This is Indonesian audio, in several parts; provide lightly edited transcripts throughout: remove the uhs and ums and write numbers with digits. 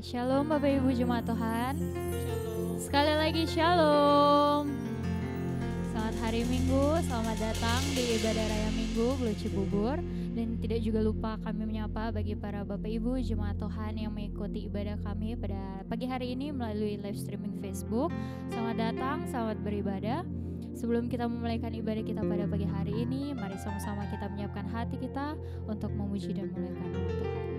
Shalom Bapak Ibu Jemaat Tuhan. Shalom. Sekali lagi Shalom. Selamat hari Minggu, selamat datang di ibadah raya Minggu Glu Cibubur. Dan tidak juga lupa kami menyapa bagi para Bapak Ibu Jemaat Tuhan yang mengikuti ibadah kami pada pagi hari ini melalui live streaming Facebook. Selamat datang, selamat beribadah. Sebelum kita memulaikan ibadah kita pada pagi hari ini, mari sama-sama kita menyiapkan hati kita untuk memuji dan memuliakan nama Tuhan.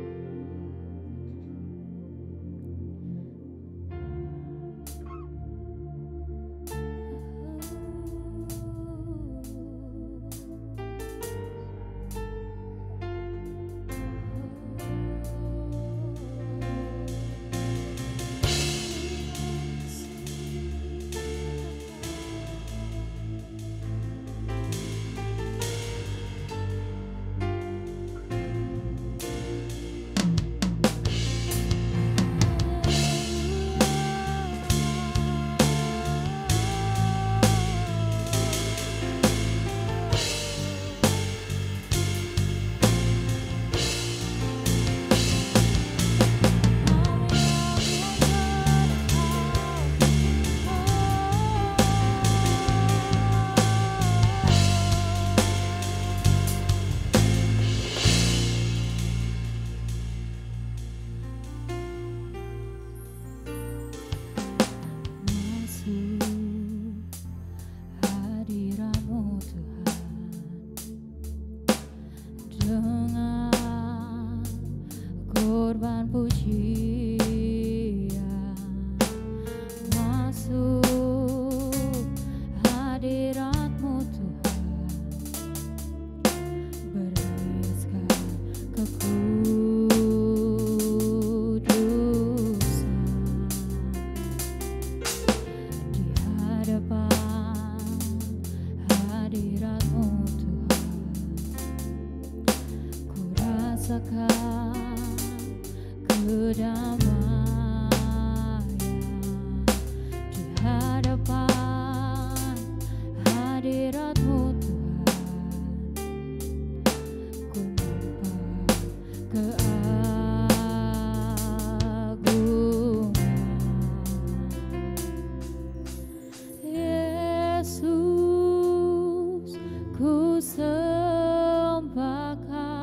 Ku sembah Kau.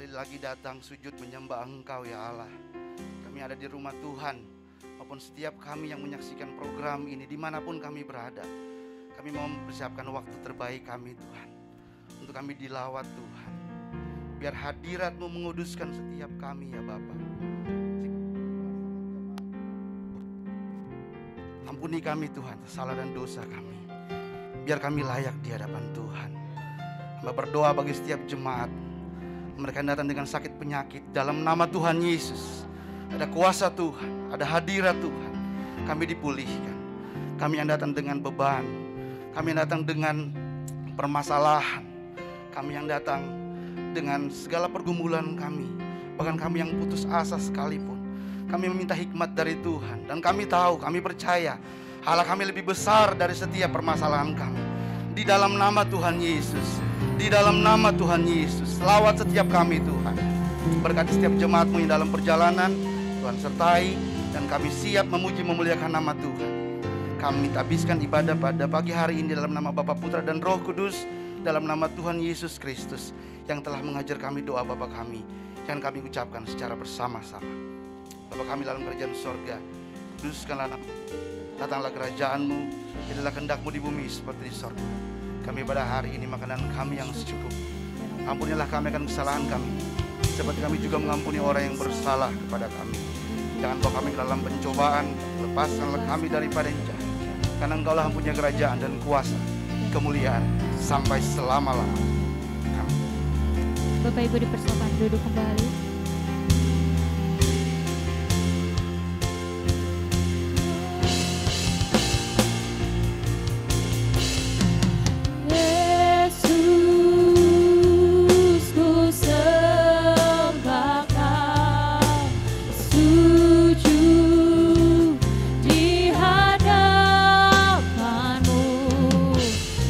kembali lagi datang sujud menyembah Engkau ya Allah. Kami ada di rumah Tuhan, maupun setiap kami yang menyaksikan program ini dimanapun kami berada. Kami mau mempersiapkan waktu terbaik kami Tuhan, untuk kami dilawat Tuhan. Biar hadirat-Mu menguduskan setiap kami ya Bapa. Ampuni kami Tuhan, salah dan dosa kami. Biar kami layak di hadapan Tuhan. Hamba berdoa bagi setiap jemaat, mereka yang datang dengan sakit penyakit, dalam nama Tuhan Yesus. Ada kuasa Tuhan, ada hadirat Tuhan. Kami dipulihkan. Kami yang datang dengan beban, kami yang datang dengan permasalahan, kami yang datang dengan segala pergumulan kami, bahkan kami yang putus asa sekalipun, kami meminta hikmat dari Tuhan. Dan kami tahu, kami percaya Allah kami lebih besar dari setiap permasalahan kami. Di dalam nama Tuhan Yesus, di dalam nama Tuhan Yesus, lawat setiap kami Tuhan. Berkati setiap jemaat-Mu yang dalam perjalanan, Tuhan sertai, dan kami siap memuji memuliakan nama Tuhan. Kami habiskan ibadah pada pagi hari ini dalam nama Bapa, Putra, dan Roh Kudus, dalam nama Tuhan Yesus Kristus yang telah mengajar kami doa Bapa kami yang kami ucapkan secara bersama-sama. Bapa kami dalam kerajaan sorga, kuduskanlah nama, datanglah kerajaan-Mu, jadilah kehendak-Mu di bumi seperti di sorga. Kami pada hari ini makanan kami yang secukup. Ampunilah kami akan kesalahan kami, seperti kami juga mengampuni orang yang bersalah kepada kami. Jangan bawa kami ke dalam pencobaan, lepaskanlah kami daripada yang jahat. Karena Engkaulah yang punya kerajaan dan kuasa, kemuliaan sampai selama-lamanya. Amin. Bapak Ibu dipersilakan duduk kembali.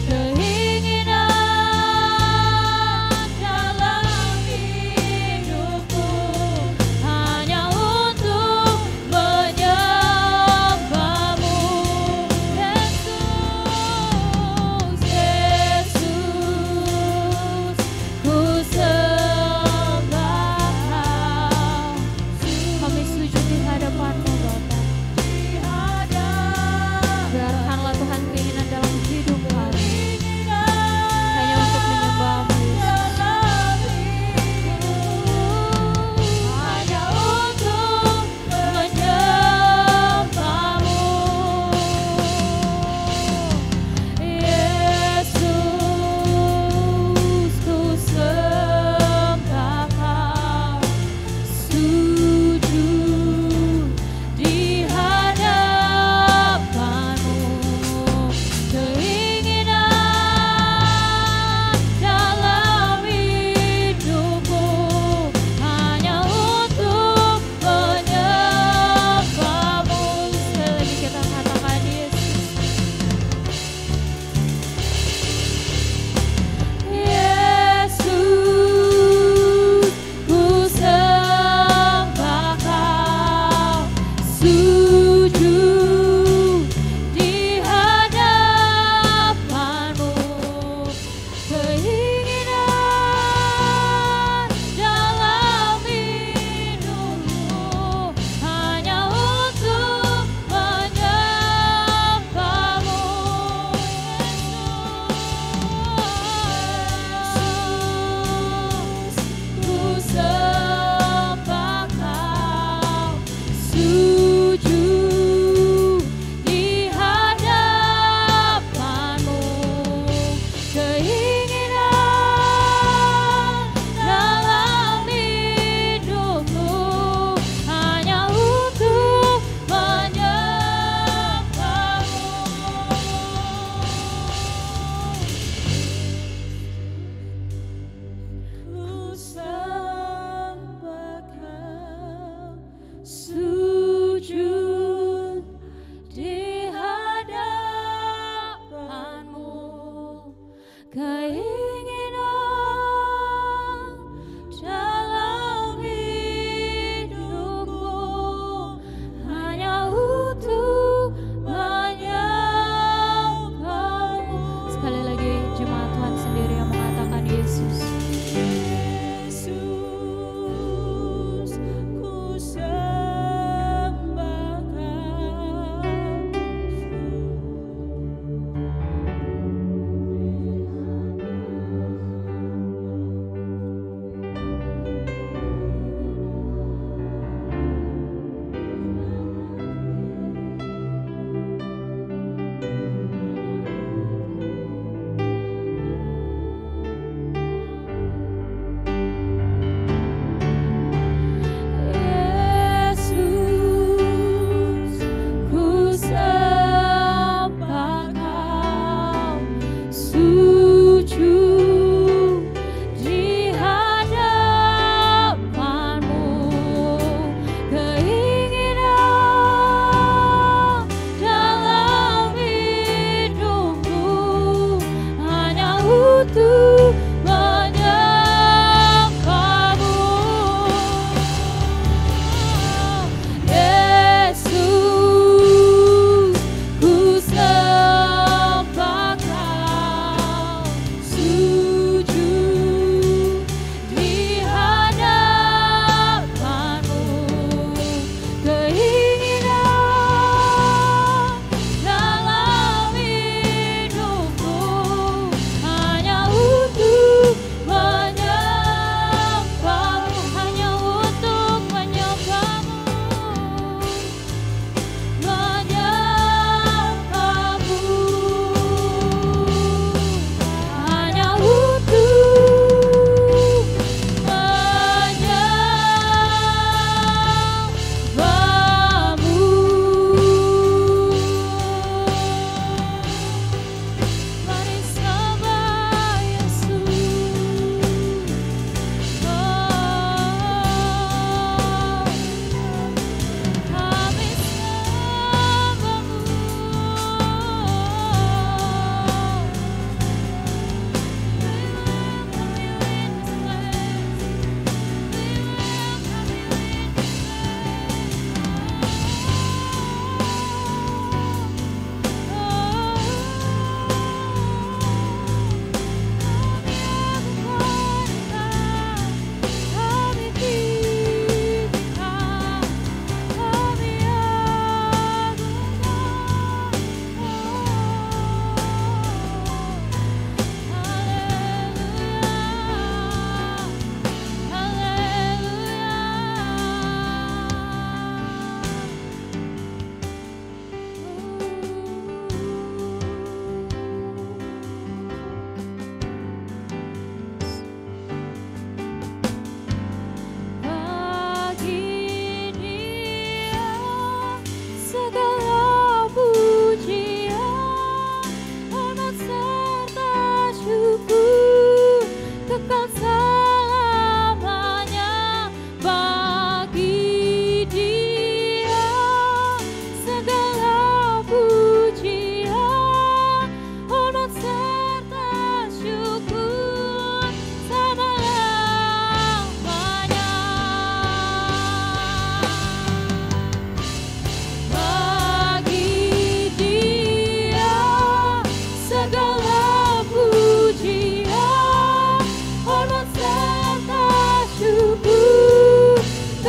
Keinginan dalam hidupku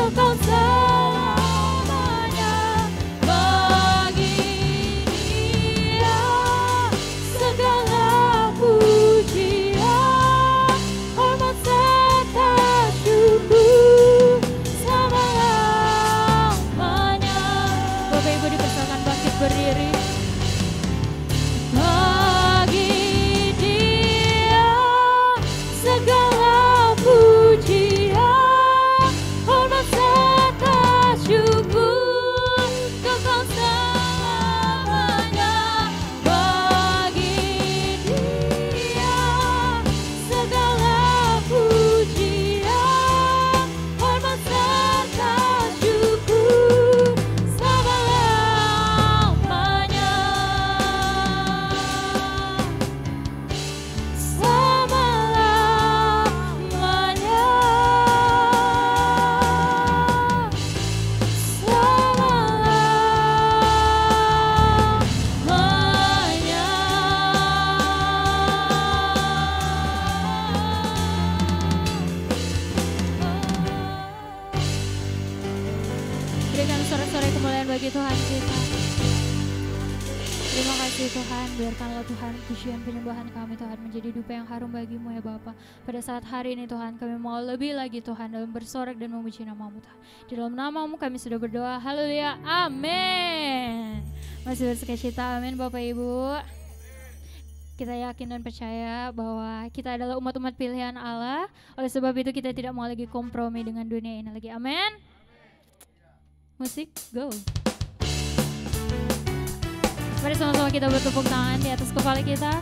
Kekal selamanya. Bagi Dia segala pujian, hormat serta syukur selama-lamanya. Bapak Ibu dipersilakan bangkit berdiri. Bagi Dia segala pujian, hormat serta syukur kekal selamanya. Bagi Dia segala pujian, hormat serta syukur selama-lamanya. Berikan sorak-sorai kemuliaan bagi Tuhan kita. Terima kasih Tuhan, biarkanlah Tuhan pujian penyembahan kami Tuhan menjadi dupa yang harum bagimu ya Bapa. Pada saat hari ini Tuhan kami mau lebih lagi Tuhan dalam bersorak dan memuji namamu Tuhan. Di dalam namamu kami sudah berdoa, haleluya, amin. Masih bersukacita, amin Bapak Ibu. Kita yakin dan percaya bahwa kita adalah umat-umat pilihan Allah. Oleh sebab itu kita tidak mau lagi kompromi dengan dunia ini lagi, amin. Musik, go. Mari sama-sama kita bertepuk tangan di atas kepala kita.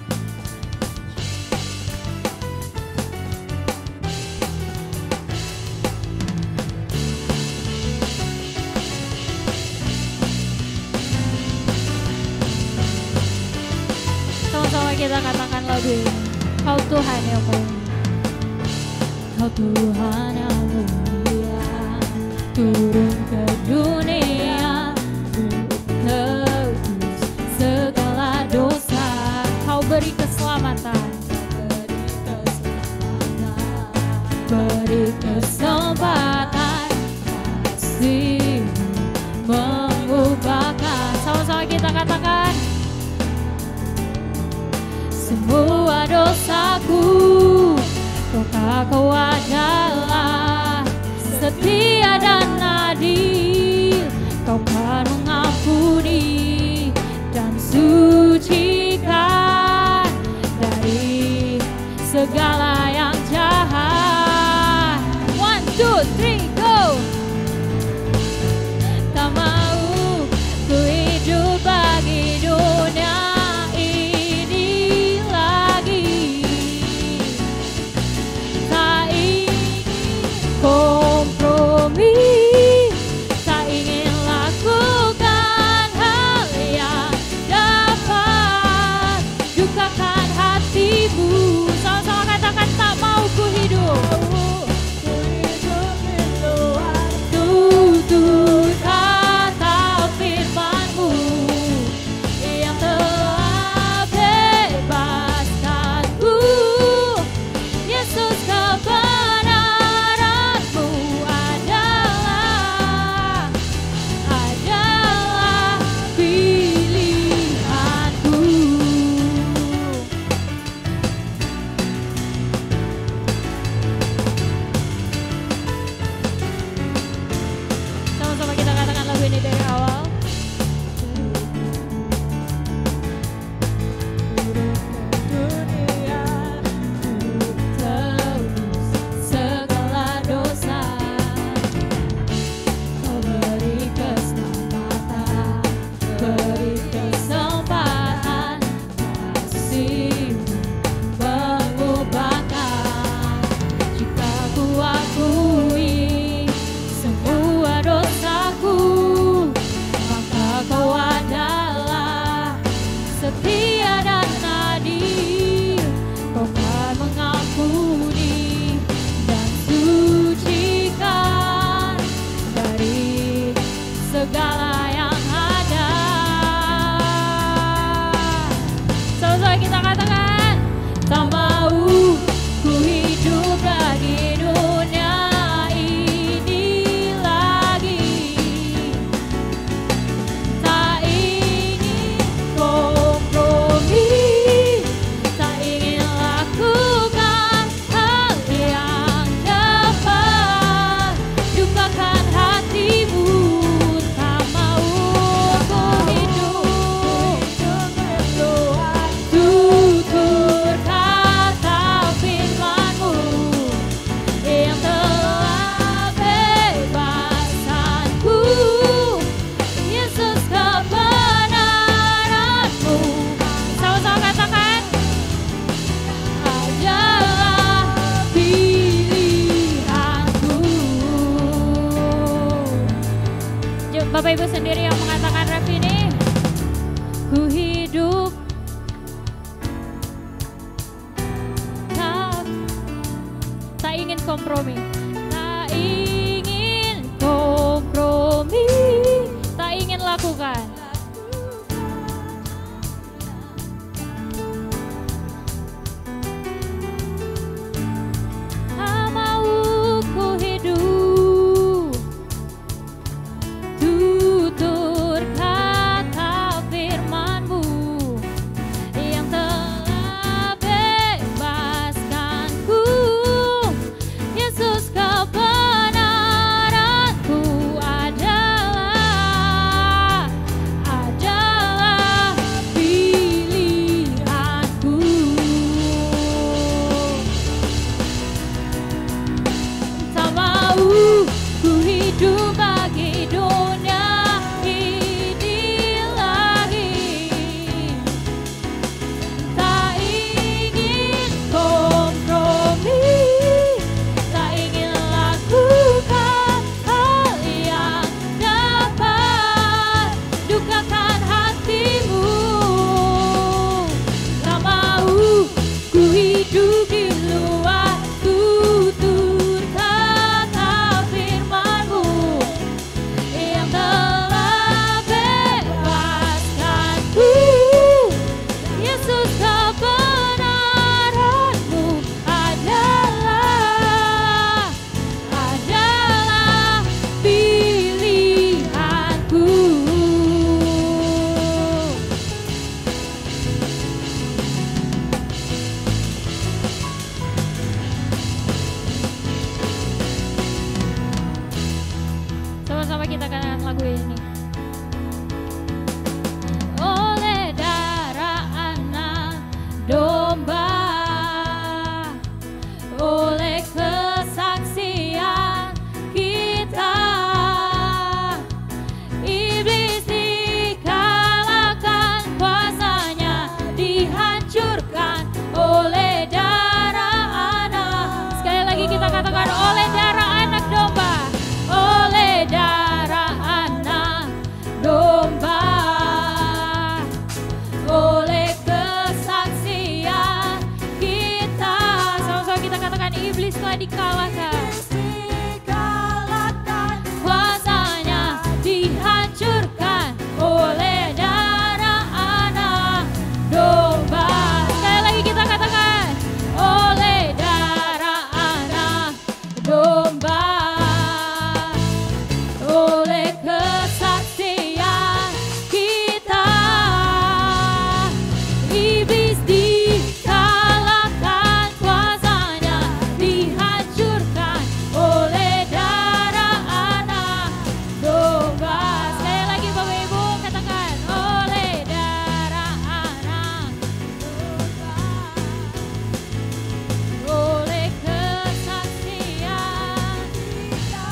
Sama-sama kita katakan lagu ini. Kau Tuhan yang mulia, Kau Tuhan yang mulia, turun ke dunia tebus segala dosa. Kau beri keselamatan, beri kesempatan, kasih mengubahkan. Sama-sama kita katakan, semua dosaku, Kau adalah setia dan adil. Kau kan mengampuni dan sucikan dari segala yang jahat. 1, 2, 3, go. Tak mau ku hidup bagi dunia ini lagi. Tak ingin kompromi, tak ingin lakukan hal yang dapat dukakan hatimu. Sama-sama katakan, tak mau ku hidup Bapak Ibu sendiri yang mengatakan ref ini. Ku hidup tak ingin kompromi, tak ingin kompromi, tak ingin lakukan. Tak mau ku hidup tutur kata firman-Mu yang telah bebaskanku. Yesus, kebenaran-Ku adalah pilihanku. Tak mau ku hidup bagi dunia ini lagi, tak ingin kompromi, tak ingin lakukan hal yang dapat dukakan hatimu. Tak mau ku hidup di luar tutur kata firman-Mu yang telah bebaskanku. Yesus, kebenaran-Mu adalah pilihanku. Sama-sama kita katakan lagu ini. Oleh darah anak domba, oleh kesaksian kita, iblis dikalahkan, kuasanya dihancurkan oleh darah anak. Sekali lagi kita katakan oleh darah anak domba, oleh darah anak domba, oleh kesaksian kita. Sama-sama kita katakan iblis telah dikalahkan, kuasanya dihancurkan oleh darah anak domba. Sekali lagi kita katakan oleh darah anak domba, oleh kesaksian kita, iblis dikalahkan, kuasanya dihancurkan oleh darah anak domba. Sekali lagi Bapak Ibu katakan oleh darah anak domba, oleh kesaksian kita,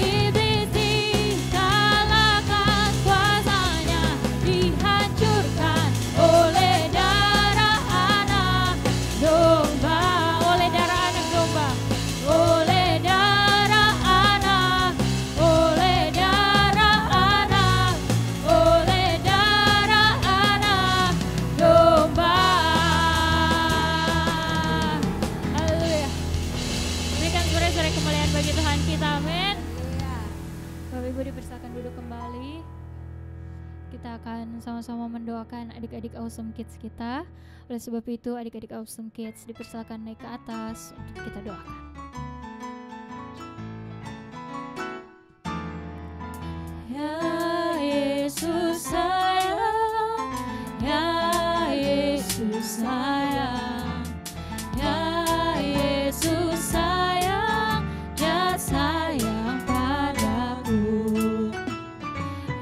iblis dikalahkan, kuasanya dihancurkan oleh darah anak domba, oleh darah anak domba, oleh darah anak, oleh darah anak, oleh darah anak domba. Haleluya. Berikan sore-sore kemuliaan bagi Tuhan kita, amin. Bapak Ibu dipersilakan duduk kembali. Kita akan sama-sama mendoakan adik-adik Awesome Kids kita. Oleh sebab itu adik-adik Awesome Kids dipersilakan naik ke atas untuk kita doakan. Ya Yesus sayang, ya Yesus sayang, ya Yesus sayang, ya sayang padaku.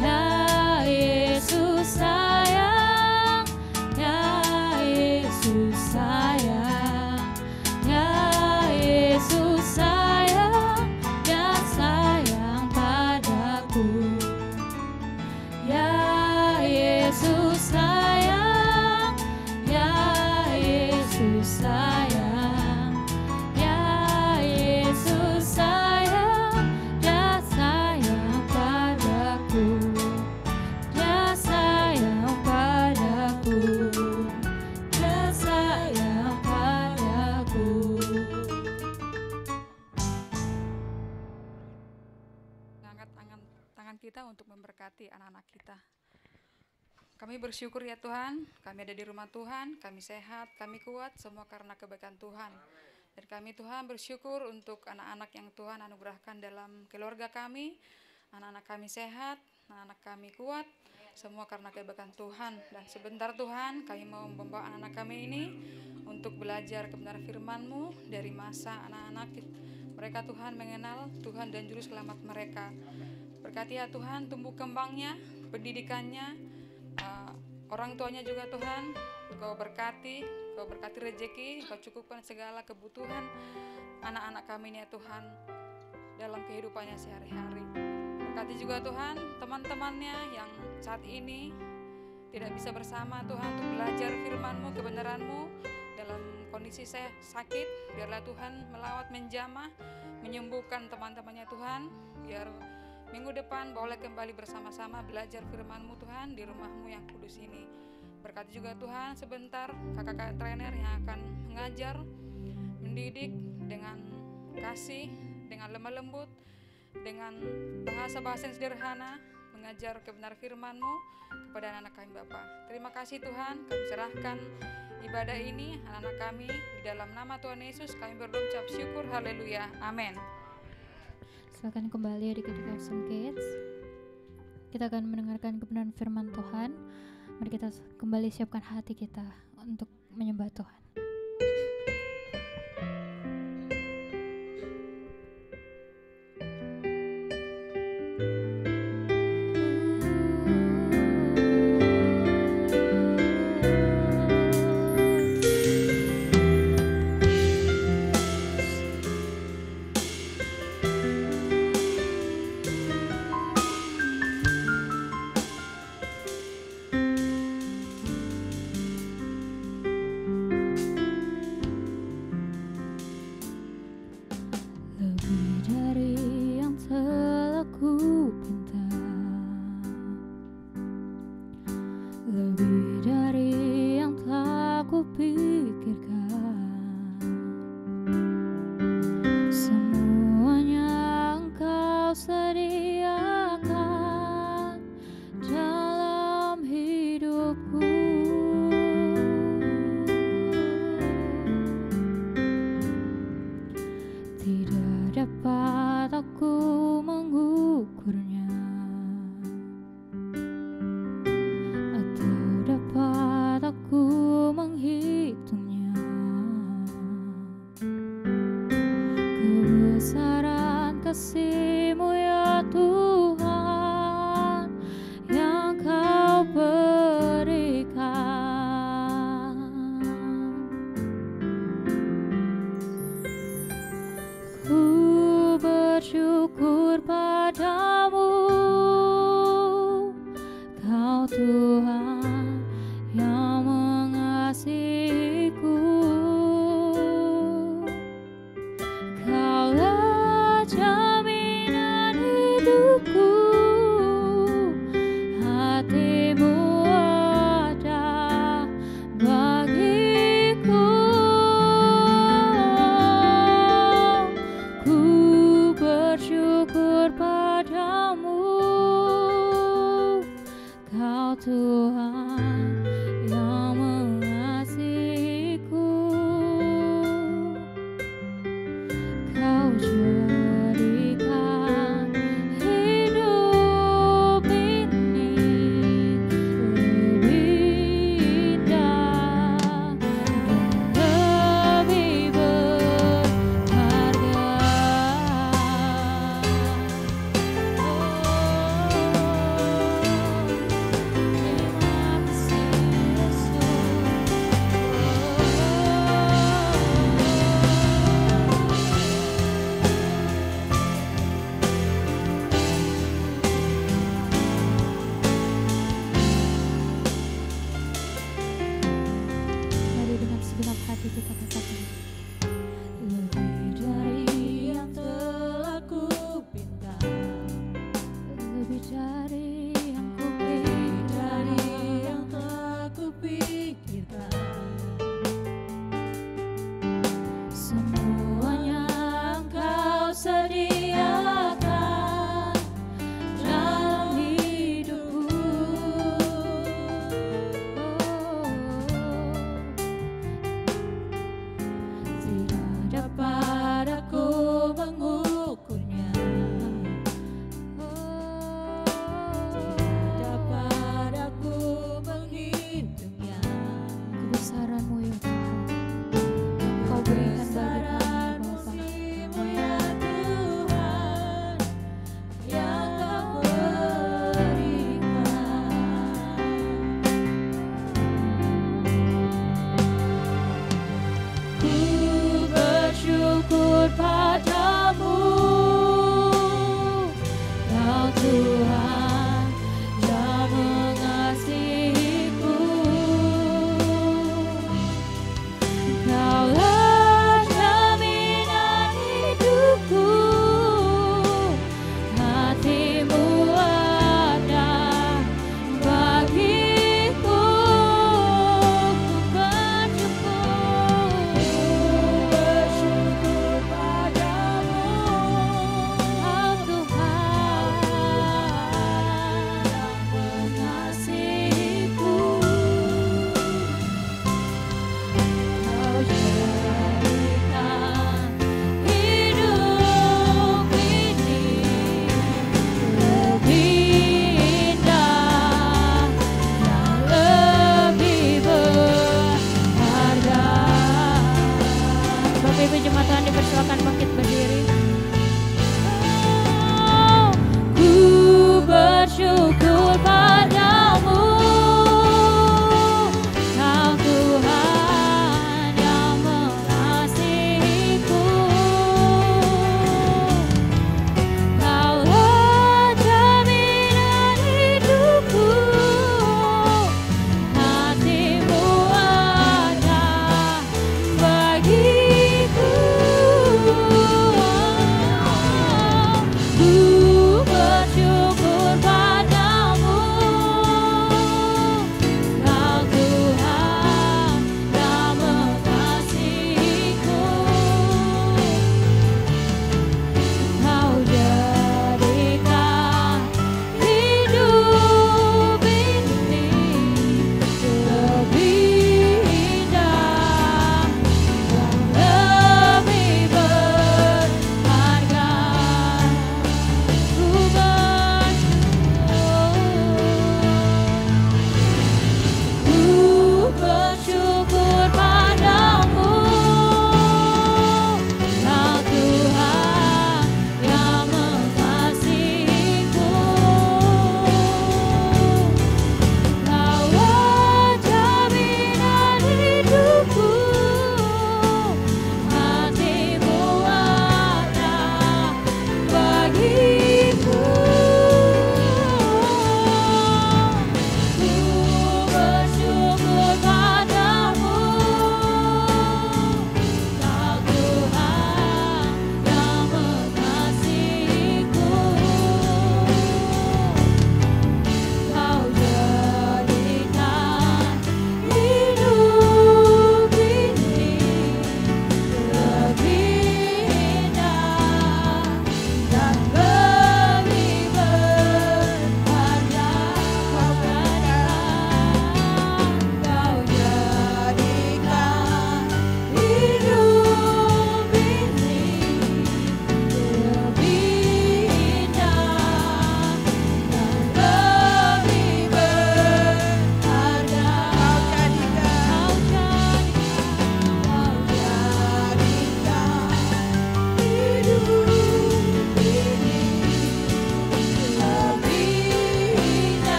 Ya Yesus sayang, ya Yesus sayang, ya Yesus kita untuk memberkati anak-anak kita. Kami bersyukur ya Tuhan, kami ada di rumah Tuhan, kami sehat, kami kuat, semua karena kebaikan Tuhan. Dan kami Tuhan bersyukur untuk anak-anak yang Tuhan anugerahkan dalam keluarga kami. Anak-anak kami sehat, anak-anak kami kuat, semua karena kebaikan Tuhan. Dan sebentar Tuhan, kami mau membawa anak-anak kami ini untuk belajar kebenaran firman-Mu dari masa anak-anak mereka Tuhan mengenal Tuhan dan Juru Selamat mereka. Berkati ya Tuhan, tumbuh kembangnya, pendidikannya, orang tuanya juga Tuhan, Kau berkati rezeki, Kau cukupkan segala kebutuhan anak-anak kami ini ya Tuhan dalam kehidupannya sehari-hari. Berkati juga Tuhan teman-temannya yang saat ini tidak bisa bersama Tuhan untuk belajar firman-Mu, kebenaran-Mu dalam kondisi sakit. Biarlah Tuhan melawat, menjamah, menyembuhkan teman-temannya Tuhan. Biar minggu depan boleh kembali bersama-sama belajar firman-Mu Tuhan di rumah-Mu yang kudus ini. Berkati juga Tuhan sebentar kakak-kakak trainer yang akan mengajar, mendidik dengan kasih, dengan lemah lembut, dengan bahasa-bahasa yang sederhana, mengajar kebenaran firman-Mu kepada anak-anak kami Bapa. Terima kasih Tuhan, kami serahkan ibadah ini anak-anak kami di dalam nama Tuhan Yesus kami berdoa ucap syukur, haleluya, amin. Silakan kembali adik-adik Awesome Kids. Kita akan mendengarkan kebenaran firman Tuhan. Mari kita kembali siapkan hati kita untuk menyembah Tuhan.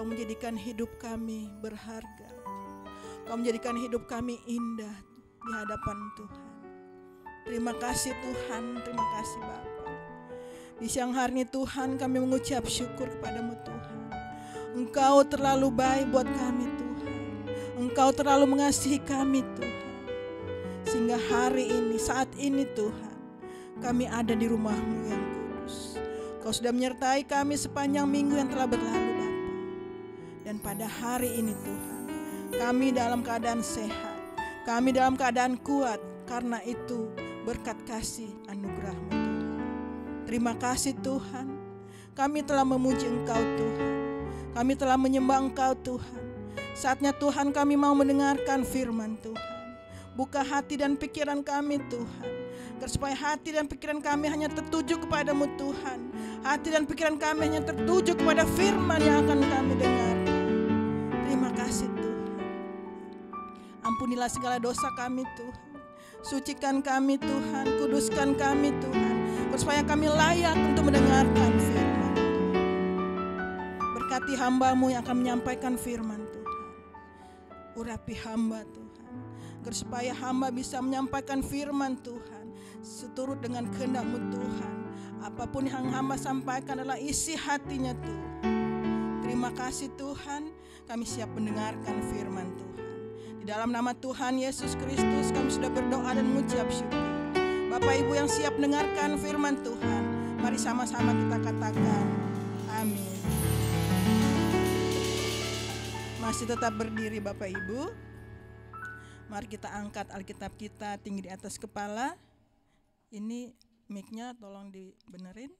menjadikan hidup kami berharga. Kau menjadikan hidup kami indah di hadapan Tuhan. Terima kasih Tuhan, terima kasih Bapa. Di siang hari ini Tuhan, kami mengucap syukur kepadamu Tuhan. Engkau terlalu baik buat kami Tuhan. Engkau terlalu mengasihi kami Tuhan. Sehingga hari ini, saat ini Tuhan, kami ada di rumah-Mu yang kudus. Kau sudah menyertai kami sepanjang minggu yang telah berlalu Bapa. Dan pada hari ini Tuhan, kami dalam keadaan sehat, kami dalam keadaan kuat, karena itu berkat kasih anugerah-Mu Tuhan. Terima kasih Tuhan, kami telah memuji Engkau Tuhan, kami telah menyembah Engkau Tuhan. Saatnya Tuhan kami mau mendengarkan firman Tuhan. Buka hati dan pikiran kami Tuhan, supaya hati dan pikiran kami hanya tertuju kepadamu Tuhan. Hati dan pikiran kami hanya tertuju kepada firman yang akan kami dengarkan. Terima kasih Tuhan. Ampunilah segala dosa kami Tuhan. Sucikan kami Tuhan, kuduskan kami Tuhan, supaya kami layak untuk mendengarkan firman Tuhan. Berkati hamba-Mu yang akan menyampaikan firman Tuhan. Urapi hamba Tuhan, supaya hamba bisa menyampaikan firman Tuhan seturut dengan kehendak-Mu Tuhan. Apapun yang hamba sampaikan adalah isi hatinya Tuhan. Terima kasih Tuhan, kami siap mendengarkan firman Tuhan. Di dalam nama Tuhan Yesus Kristus kami sudah berdoa dan mengucap syukur. Bapak Ibu yang siap mendengarkan firman Tuhan, mari sama-sama kita katakan amin. Masih tetap berdiri Bapak Ibu. Mari kita angkat Alkitab kita tinggi di atas kepala. Ini mic-nya tolong dibenerin.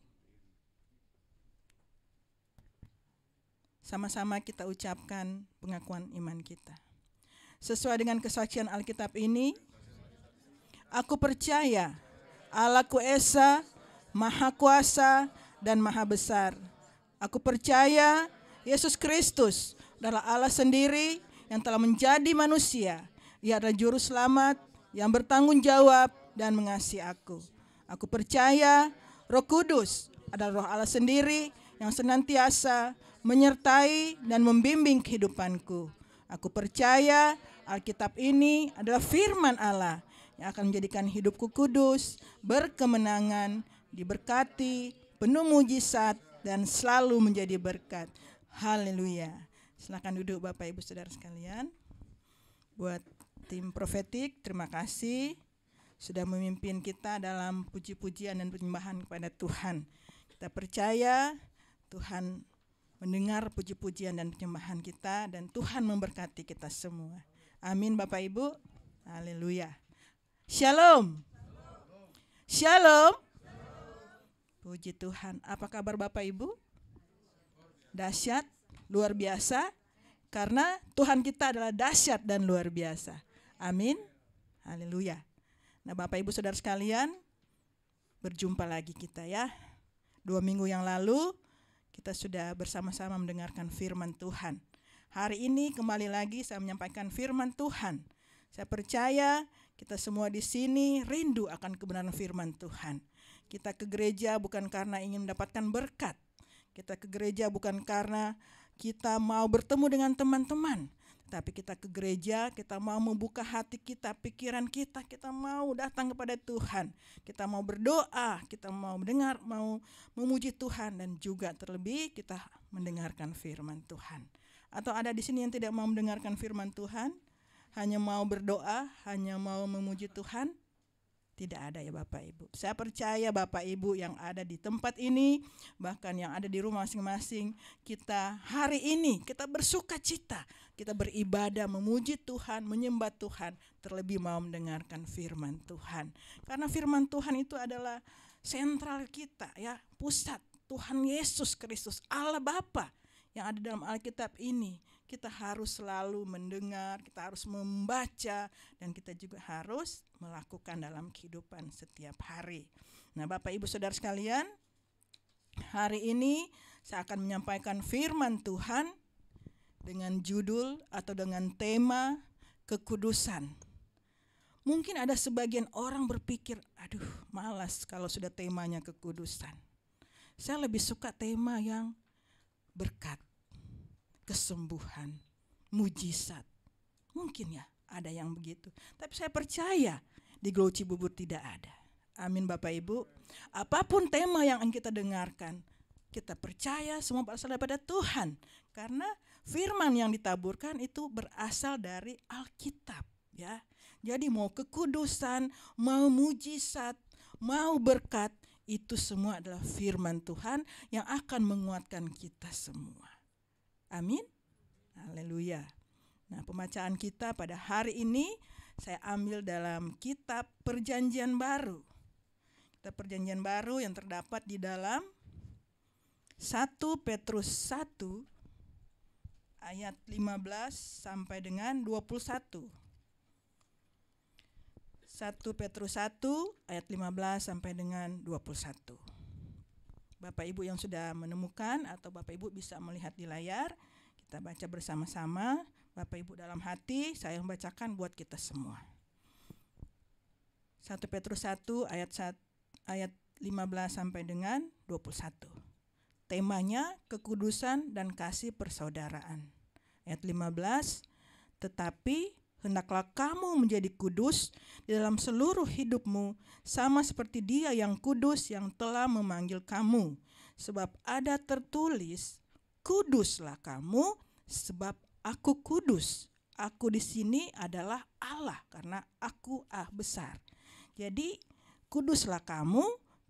Sama-sama kita ucapkan pengakuan iman kita. Sesuai dengan kesaksian Alkitab ini, aku percaya Allahku Esa, Maha Kuasa dan Maha Besar. Aku percaya Yesus Kristus adalah Allah sendiri yang telah menjadi manusia. Ia adalah juru selamat yang bertanggung jawab dan mengasihi aku. Aku percaya Roh Kudus adalah Roh Allah sendiri yang senantiasa menyertai dan membimbing kehidupanku. Aku percaya Alkitab ini adalah firman Allah yang akan menjadikan hidupku kudus, berkemenangan, diberkati, penuh mujizat, dan selalu menjadi berkat. Haleluya. Silakan duduk Bapak Ibu Saudara sekalian. Buat tim profetik, terima kasih sudah memimpin kita dalam puji-pujian dan penyembahan kepada Tuhan. Kita percaya Tuhan mendengar puji-pujian dan penyembahan kita, dan Tuhan memberkati kita semua. Amin Bapak Ibu. Haleluya. Shalom. Shalom. Puji Tuhan. Apa kabar Bapak Ibu? Dahsyat, luar biasa, karena Tuhan kita adalah dahsyat dan luar biasa. Amin. Haleluya. Nah Bapak Ibu Saudara sekalian, berjumpa lagi kita ya. 2 minggu yang lalu kita sudah bersama-sama mendengarkan firman Tuhan. Hari ini kembali lagi saya menyampaikan firman Tuhan. Saya percaya kita semua di sini rindu akan kebenaran firman Tuhan. Kita ke gereja bukan karena ingin mendapatkan berkat. Kita ke gereja bukan karena kita mau bertemu dengan teman-teman. Tapi kita ke gereja, kita mau membuka hati kita, pikiran kita, kita mau datang kepada Tuhan. Kita mau berdoa, kita mau mendengar, mau memuji Tuhan, dan juga terlebih kita mendengarkan firman Tuhan. Atau ada di sini yang tidak mau mendengarkan firman Tuhan, hanya mau berdoa, hanya mau memuji Tuhan? Tidak ada ya Bapak Ibu. Saya percaya Bapak Ibu yang ada di tempat ini, bahkan yang ada di rumah masing-masing, kita hari ini kita bersuka cita, kita beribadah, memuji Tuhan, menyembah Tuhan, terlebih mau mendengarkan firman Tuhan. Karena firman Tuhan itu adalah sentral kita ya, pusat Tuhan Yesus Kristus, Allah Bapa yang ada dalam Alkitab ini. Kita harus selalu mendengar, kita harus membaca, dan kita juga harus melakukan dalam kehidupan setiap hari. Nah Bapak Ibu Saudara sekalian, hari ini saya akan menyampaikan firman Tuhan dengan judul atau dengan tema kekudusan. Mungkin ada sebagian orang berpikir, aduh malas kalau sudah temanya kekudusan. Saya lebih suka tema yang berkat. kesembuhan, mujizat. Mungkin ya ada yang begitu. Tapi saya percaya di Glow Cibubur tidak ada. Amin Bapak Ibu. Apapun tema yang kita dengarkan, kita percaya semua berasal daripada Tuhan. Karena firman yang ditaburkan itu berasal dari Alkitab, ya. Jadi mau kekudusan, mau mujizat, mau berkat, itu semua adalah firman Tuhan yang akan menguatkan kita semua. Amin. Haleluya. Nah, pembacaan kita pada hari ini saya ambil dalam kitab Perjanjian Baru. Kitab Perjanjian Baru yang terdapat di dalam 1 Petrus 1 ayat 15 sampai dengan 21. 1 Petrus 1 ayat 15 sampai dengan 21. Bapak Ibu yang sudah menemukan atau Bapak Ibu bisa melihat di layar, kita baca bersama-sama. Bapak Ibu dalam hati, saya membacakan buat kita semua. 1 Petrus 1 ayat 15 sampai dengan 21. Temanya kekudusan dan kasih persaudaraan. Ayat 15, tetapi hendaklah kamu menjadi kudus di dalam seluruh hidupmu, sama seperti Dia yang kudus yang telah memanggil kamu. Sebab ada tertulis, kuduslah kamu, sebab Aku kudus. Aku di sini adalah Allah, karena Aku besar. Jadi kuduslah kamu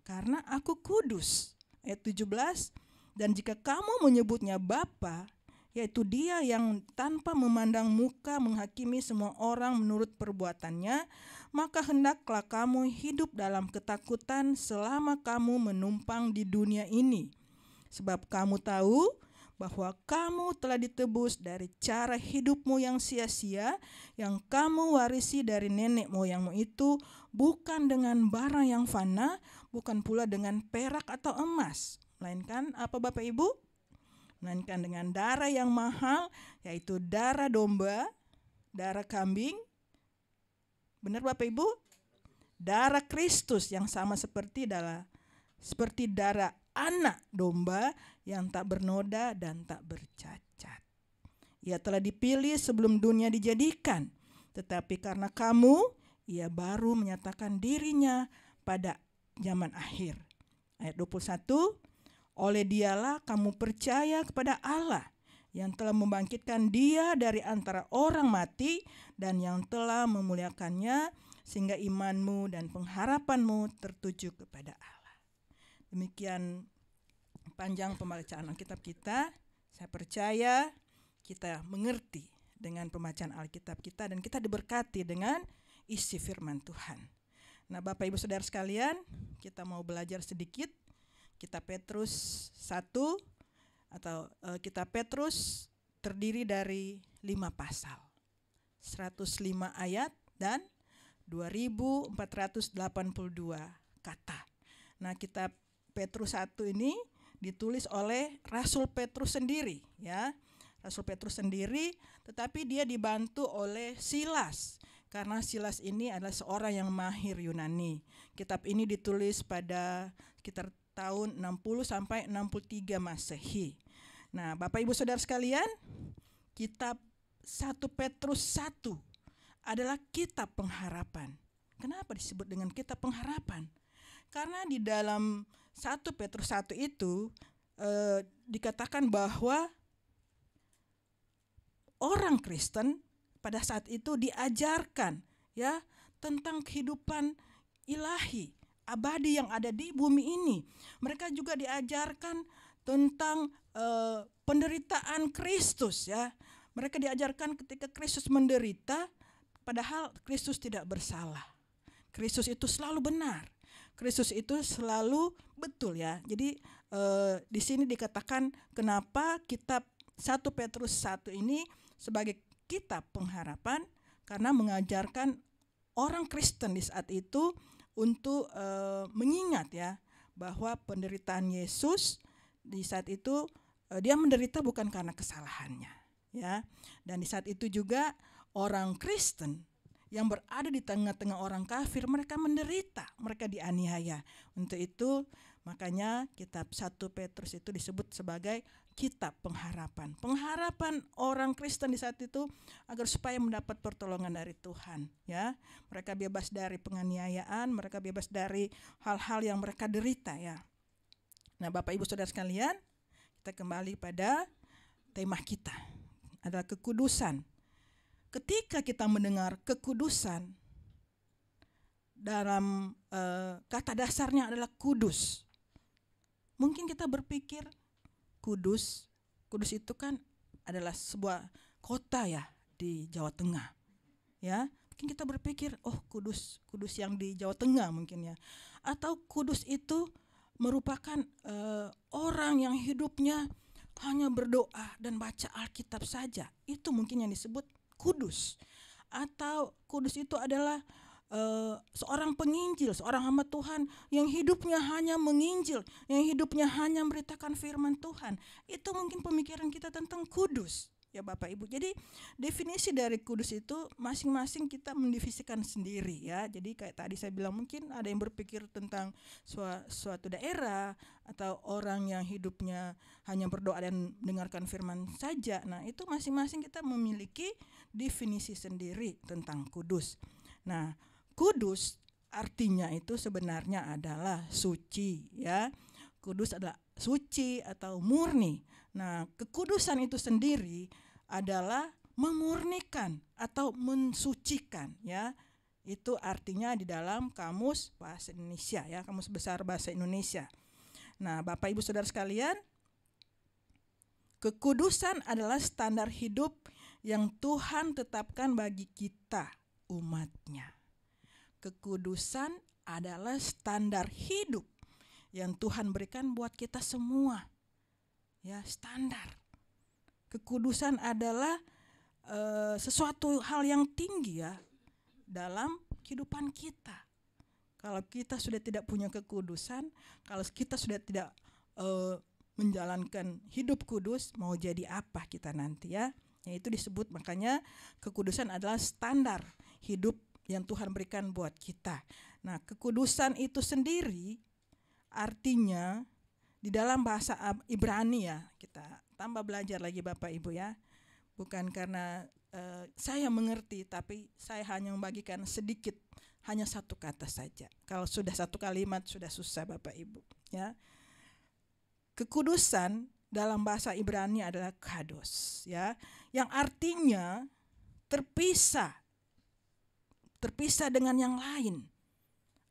karena Aku kudus. Ayat 17, dan jika kamu menyebutnya Bapa, yaitu Dia yang tanpa memandang muka menghakimi semua orang menurut perbuatannya, maka hendaklah kamu hidup dalam ketakutan selama kamu menumpang di dunia ini. Sebab kamu tahu bahwa kamu telah ditebus dari cara hidupmu yang sia-sia, yang kamu warisi dari nenek moyangmu itu, bukan dengan barang yang fana, bukan pula dengan perak atau emas, melainkan apa Bapak Ibu? Melainkan dengan darah yang mahal, yaitu darah domba, darah kambing. Benar Bapak Ibu? Darah Kristus yang sama seperti darah anak domba yang tak bernoda dan tak bercacat. Ia telah dipilih sebelum dunia dijadikan, tetapi karena kamu, Ia baru menyatakan dirinya pada zaman akhir. Ayat 21, oleh Dialah kamu percaya kepada Allah yang telah membangkitkan Dia dari antara orang mati dan yang telah memuliakannya, sehingga imanmu dan pengharapanmu tertuju kepada Allah. Demikian panjang pembacaan Alkitab kita. Saya percaya kita mengerti dengan pembacaan Alkitab kita dan kita diberkati dengan isi firman Tuhan. Nah, Bapak Ibu Saudara sekalian, kita mau belajar sedikit Kitab Petrus 1 atau Kitab Petrus terdiri dari 5 pasal, 105 ayat dan 2482 kata. Nah, Kitab Petrus 1 ini ditulis oleh Rasul Petrus sendiri, ya. Rasul Petrus sendiri, tetapi dia dibantu oleh Silas, karena Silas ini adalah seorang yang mahir Yunani. Kitab ini ditulis pada sekitar tahun 60 sampai 63 Masehi. Nah, Bapak Ibu Saudara sekalian, Kitab 1 Petrus 1 adalah kitab pengharapan. Kenapa disebut dengan kitab pengharapan? Karena di dalam 1 Petrus 1 itu dikatakan bahwa orang Kristen pada saat itu diajarkan, ya, tentang kehidupan ilahi, abadi yang ada di bumi ini. Mereka juga diajarkan tentang penderitaan Kristus, ya. Mereka diajarkan ketika Kristus menderita, padahal Kristus tidak bersalah. Kristus itu selalu benar. Kristus itu selalu betul, ya. Jadi di sini dikatakan kenapa kitab 1 Petrus 1 ini sebagai kitab pengharapan, karena mengajarkan orang Kristen di saat itu untuk mengingat, ya, bahwa penderitaan Yesus di saat itu dia menderita bukan karena kesalahannya, ya. Dan di saat itu juga orang Kristen yang berada di tengah-tengah orang kafir, mereka menderita, mereka dianiaya. Untuk itu Makanya kitab 1 Petrus itu disebut sebagai kitab pengharapan. Pengharapan orang Kristen di saat itu agar supaya mendapat pertolongan dari Tuhan, ya. Mereka bebas dari penganiayaan, mereka bebas dari hal-hal yang mereka derita, ya. Nah, Bapak Ibu Saudara sekalian, kita kembali pada tema kita adalah kekudusan. Ketika kita mendengar kekudusan, dalam kata dasarnya adalah kudus. Mungkin kita berpikir Kudus itu kan adalah sebuah kota ya di Jawa Tengah. Ya, mungkin kita berpikir, oh Kudus yang di Jawa Tengah mungkin ya. Atau Kudus itu merupakan orang yang hidupnya hanya berdoa dan baca Alkitab saja. Itu mungkin yang disebut kudus. Atau kudus itu adalah seorang penginjil, seorang hamba Tuhan yang hidupnya hanya menginjil, yang hidupnya hanya memberitakan firman Tuhan. Itu mungkin pemikiran kita tentang kudus, ya Bapak Ibu. Jadi definisi dari kudus itu masing-masing kita mendivisikan sendiri, ya. Jadi kayak tadi saya bilang, mungkin ada yang berpikir tentang suatu daerah atau orang yang hidupnya hanya berdoa dan mendengarkan firman saja. Nah, itu masing-masing kita memiliki definisi sendiri tentang kudus. Nah, kudus artinya itu sebenarnya adalah suci, ya. Kudus adalah suci atau murni. Nah, kekudusan itu sendiri adalah memurnikan atau mensucikan, ya. Itu artinya di dalam Kamus Bahasa Indonesia, ya, Kamus Besar Bahasa Indonesia. Nah, Bapak Ibu Saudara sekalian, kekudusan adalah standar hidup yang Tuhan tetapkan bagi kita, umatnya. Kekudusan adalah standar hidup yang Tuhan berikan buat kita semua, ya, standar. Kekudusan adalah sesuatu hal yang tinggi, ya, dalam kehidupan kita. Kalau kita sudah tidak punya kekudusan, kalau kita sudah tidak menjalankan hidup kudus, mau jadi apa kita nanti, ya? Itu disebut, makanya kekudusan adalah standar hidup yang Tuhan berikan buat kita. Nah, kekudusan itu sendiri artinya di dalam bahasa Ibrani, ya, kita tambah belajar lagi Bapak Ibu, ya. Bukan karena saya mengerti, tapi saya hanya membagikan sedikit, hanya satu kata saja. Kalau sudah satu kalimat sudah susah Bapak Ibu, ya. Kekudusan dalam bahasa Ibrani adalah kados, ya, yang artinya terpisah dengan yang lain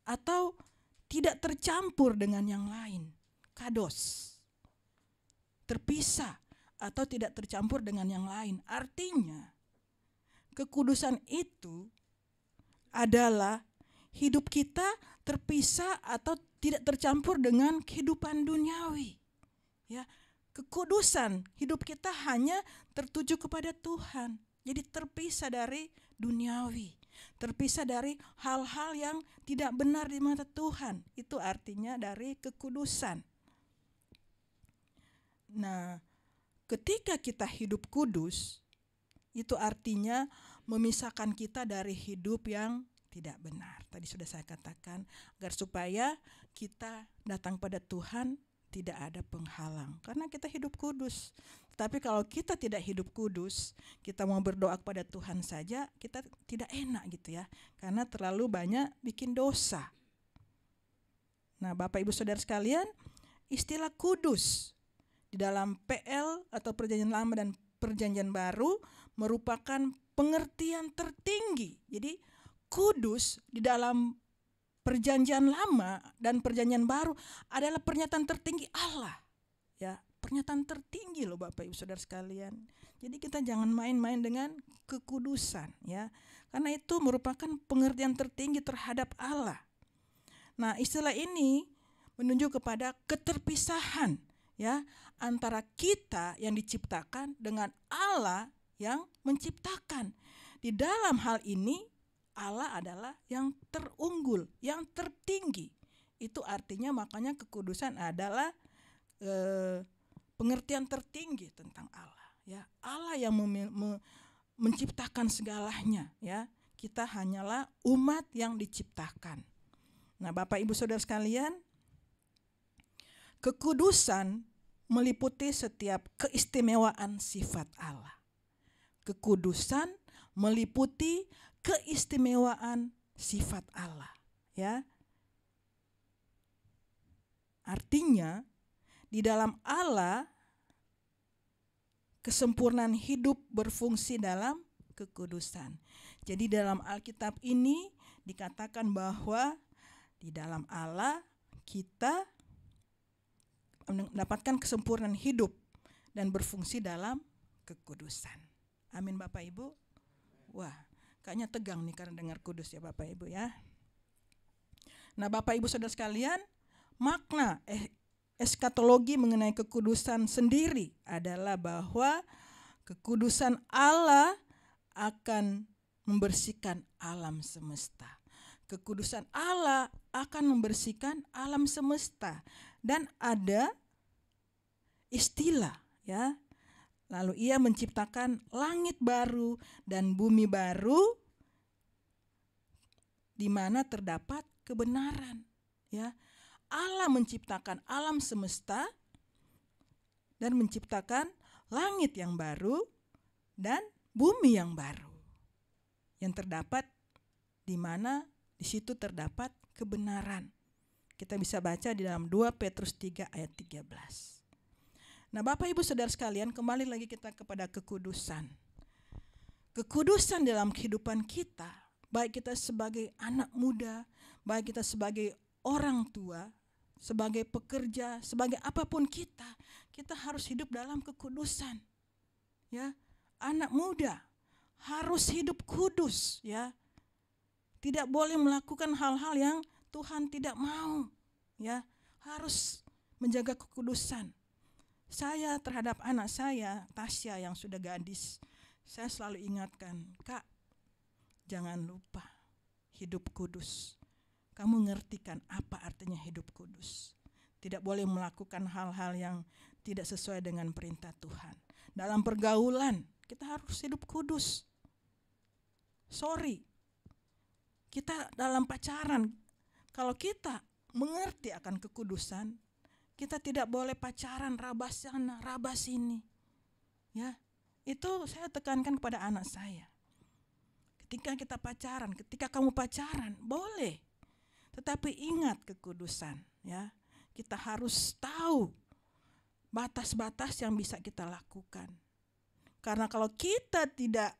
atau tidak tercampur dengan yang lain. Kados, terpisah atau tidak tercampur dengan yang lain. Artinya kekudusan itu adalah hidup kita terpisah atau tidak tercampur dengan kehidupan duniawi, ya. Kekudusan hidup kita hanya tertuju kepada Tuhan. Jadi terpisah dari duniawi, terpisah dari hal-hal yang tidak benar di mata Tuhan. Itu artinya dari kekudusan. Nah, ketika kita hidup kudus, itu artinya memisahkan kita dari hidup yang tidak benar. Tadi sudah saya katakan, agar supaya kita datang pada Tuhan tidak ada penghalang, karena kita hidup kudus. Tapi kalau kita tidak hidup kudus, kita mau berdoa kepada Tuhan saja, kita tidak enak gitu, ya, karena terlalu banyak bikin dosa. Nah, Bapak Ibu Saudara sekalian, istilah kudus di dalam PL atau Perjanjian Lama dan Perjanjian Baru merupakan pengertian tertinggi. Jadi kudus di dalam Perjanjian Lama dan Perjanjian Baru adalah pernyataan tertinggi Allah, ya, pernyataan tertinggi loh Bapak Ibu Saudara sekalian. Jadi kita jangan main-main dengan kekudusan, ya, karena itu merupakan pengertian tertinggi terhadap Allah. Nah, istilah ini menunjuk kepada keterpisahan, ya, antara kita yang diciptakan dengan Allah yang menciptakan. Di dalam hal ini Allah adalah yang terunggul, yang tertinggi. Itu artinya makanya kekudusan adalah pengertian tertinggi tentang Allah, ya. Allah yang menciptakan segalanya, ya. Kita hanyalah umat yang diciptakan. Nah, Bapak Ibu Saudara sekalian, Kekudusan meliputi setiap keistimewaan sifat Allah. Kekudusan meliputi keistimewaan sifat Allah, ya. Artinya di dalam Allah kesempurnaan hidup berfungsi dalam kekudusan. Jadi dalam Alkitab ini dikatakan bahwa di dalam Allah kita mendapatkan kesempurnaan hidup dan berfungsi dalam kekudusan. Amin Bapak Ibu. Wah, kayaknya tegang nih karena dengar kudus ya Bapak Ibu ya. Nah Bapak Ibu saudara sekalian, makna eskatologi mengenai kekudusan sendiri adalah bahwa kekudusan Allah akan membersihkan alam semesta. Kekudusan Allah akan membersihkan alam semesta. Dan ada istilah, ya. Lalu ia menciptakan langit baru dan bumi baru di mana terdapat kebenaran, ya. Allah menciptakan alam semesta dan menciptakan langit yang baru dan bumi yang baru. Yang terdapat di mana di situ terdapat kebenaran. Kita bisa baca di dalam 2 Petrus 3 ayat 13. Nah Bapak Ibu Saudara sekalian, kembali lagi kita kepada kekudusan. Kekudusan dalam kehidupan kita, baik kita sebagai anak muda, baik kita sebagai orang tua, sebagai pekerja, sebagai apapun kita harus hidup dalam kekudusan. Ya, anak muda harus hidup kudus, ya. Tidak boleh melakukan hal-hal yang Tuhan tidak mau, ya. Harus menjaga kekudusan. Saya terhadap anak saya, Tasya yang sudah gadis, saya selalu ingatkan, Kak, jangan lupa hidup kudus. Kamu ngerti kan apa artinya hidup kudus? Tidak boleh melakukan hal-hal yang tidak sesuai dengan perintah Tuhan. Dalam pergaulan, kita harus hidup kudus. Kita dalam pacaran, kalau kita mengerti akan kekudusan, kita tidak boleh pacaran rabas sana, rabas sini. Ya, itu saya tekankan kepada anak saya. Ketika kita pacaran, ketika kamu pacaran, boleh. Tetapi ingat kekudusan, ya. Kita harus tahu batas-batas yang bisa kita lakukan. Karena kalau kita tidak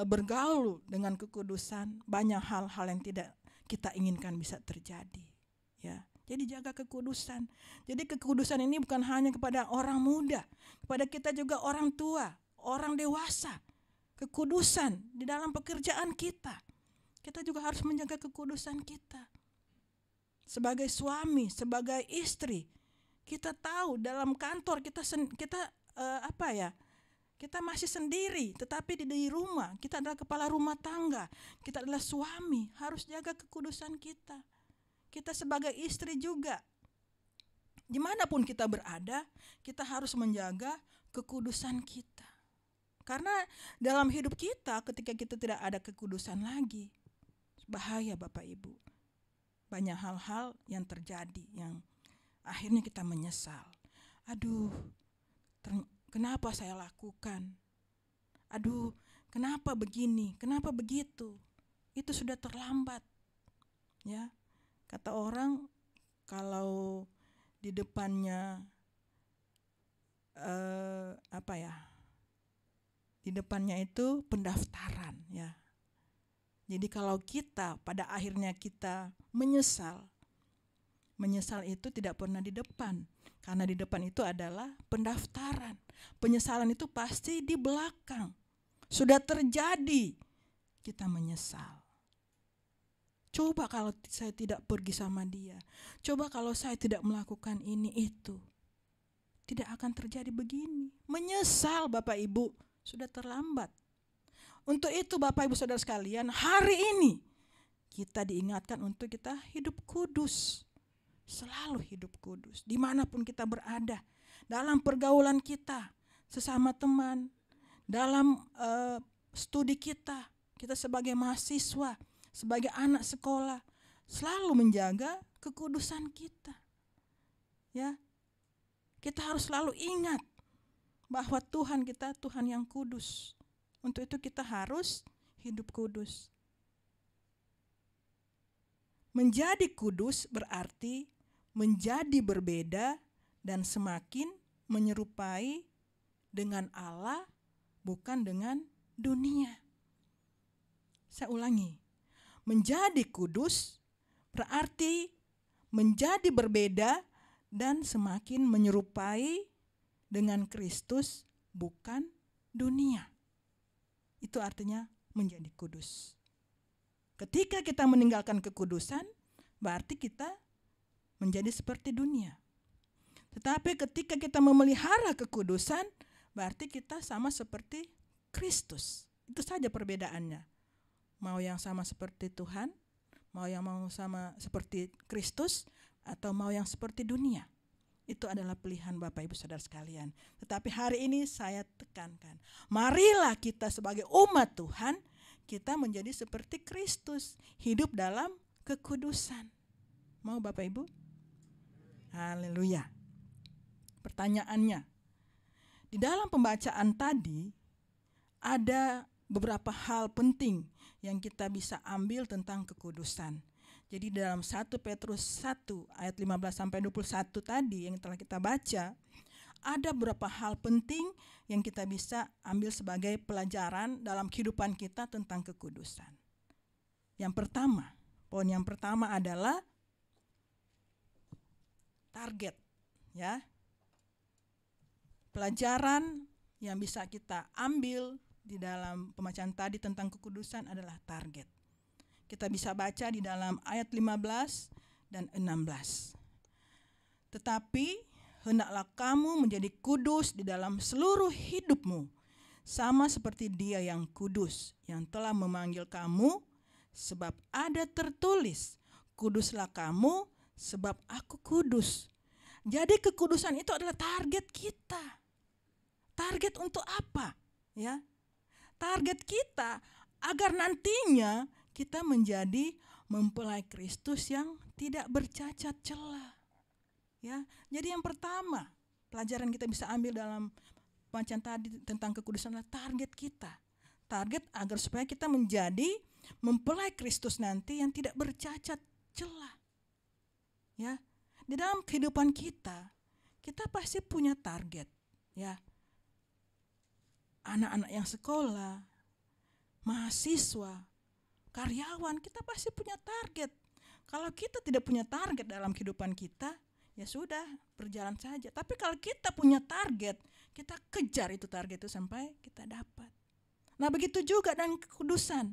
bergaul dengan kekudusan, banyak hal-hal yang tidak kita inginkan bisa terjadi, ya. Jadi jaga kekudusan. Jadi kekudusan ini bukan hanya kepada orang muda, kepada kita juga orang tua, orang dewasa. Kekudusan di dalam pekerjaan kita. Kita juga harus menjaga kekudusan kita. Sebagai suami, sebagai istri, kita tahu dalam kantor kita kita masih sendiri, tetapi di rumah kita adalah kepala rumah tangga, kita adalah suami, harus jaga kekudusan kita. Kita sebagai istri juga, dimanapun kita berada, kita harus menjaga kekudusan kita. Karena dalam hidup kita, ketika kita tidak ada kekudusan lagi, bahaya Bapak Ibu. Banyak hal-hal yang terjadi yang akhirnya kita menyesal. Aduh, kenapa saya lakukan? Aduh, kenapa begini? Kenapa begitu? Itu sudah terlambat. Ya, kata orang kalau di depannya di depannya itu pendaftaran, ya. Jadi kalau kita pada akhirnya kita menyesal itu tidak pernah di depan. Karena di depan itu adalah pendaftaran. Penyesalan itu pasti di belakang. Sudah terjadi, kita menyesal. Coba kalau saya tidak pergi sama dia. Coba kalau saya tidak melakukan ini itu. Tidak akan terjadi begini. Menyesal Bapak Ibu, sudah terlambat. Untuk itu Bapak Ibu Saudara sekalian, hari ini kita diingatkan untuk kita hidup kudus. Selalu hidup kudus, dimanapun kita berada. Dalam pergaulan kita, sesama teman, dalam studi kita sebagai mahasiswa, sebagai anak sekolah, selalu menjaga kekudusan kita. Ya, Kita harus selalu ingat bahwa Tuhan kita Tuhan yang kudus. Untuk itu kita harus hidup kudus. Menjadi kudus berarti menjadi berbeda dan semakin menyerupai dengan Allah, bukan dengan dunia. Saya ulangi, menjadi kudus berarti menjadi berbeda dan semakin menyerupai dengan Kristus, bukan dunia. Itu artinya menjadi kudus. Ketika kita meninggalkan kekudusan, berarti kita menjadi seperti dunia. Tetapi ketika kita memelihara kekudusan, berarti kita sama seperti Kristus. Itu saja perbedaannya. Mau yang sama seperti Tuhan, mau sama seperti Kristus, atau mau yang seperti dunia. Itu adalah pilihan Bapak Ibu Saudara sekalian. Tetapi hari ini saya tekankan, marilah kita sebagai umat Tuhan, kita menjadi seperti Kristus, hidup dalam kekudusan. Mau Bapak Ibu? Haleluya. Pertanyaannya, di dalam pembacaan tadi ada beberapa hal penting yang kita bisa ambil tentang kekudusan. Jadi dalam 1 Petrus 1 ayat 15-21 tadi yang telah kita baca, ada beberapa hal penting yang kita bisa ambil sebagai pelajaran dalam kehidupan kita tentang kekudusan. Yang pertama, poin yang pertama adalah target, ya. Pelajaran yang bisa kita ambil di dalam pembacaan tadi tentang kekudusan adalah target. Kita bisa baca di dalam ayat 15 dan 16. Tetapi hendaklah kamu menjadi kudus di dalam seluruh hidupmu, sama seperti Dia yang kudus, yang telah memanggil kamu, sebab ada tertulis, kuduslah kamu, sebab aku kudus. Jadi kekudusan itu adalah target kita. Target untuk apa? Ya, target kita agar nantinya kita menjadi mempelai Kristus yang tidak bercacat celah. Ya, jadi yang pertama pelajaran kita bisa ambil dalam bacaan tadi tentang kekudusan adalah target kita. Target agar supaya kita menjadi mempelai Kristus nanti yang tidak bercacat celah. Ya, di dalam kehidupan kita pasti punya target. Ya, anak-anak yang sekolah, mahasiswa, karyawan, kita pasti punya target. Kalau kita tidak punya target dalam kehidupan kita, ya sudah, berjalan saja. Tapi kalau kita punya target, kita kejar itu target itu sampai kita dapat. Nah, begitu juga dengan kekudusan.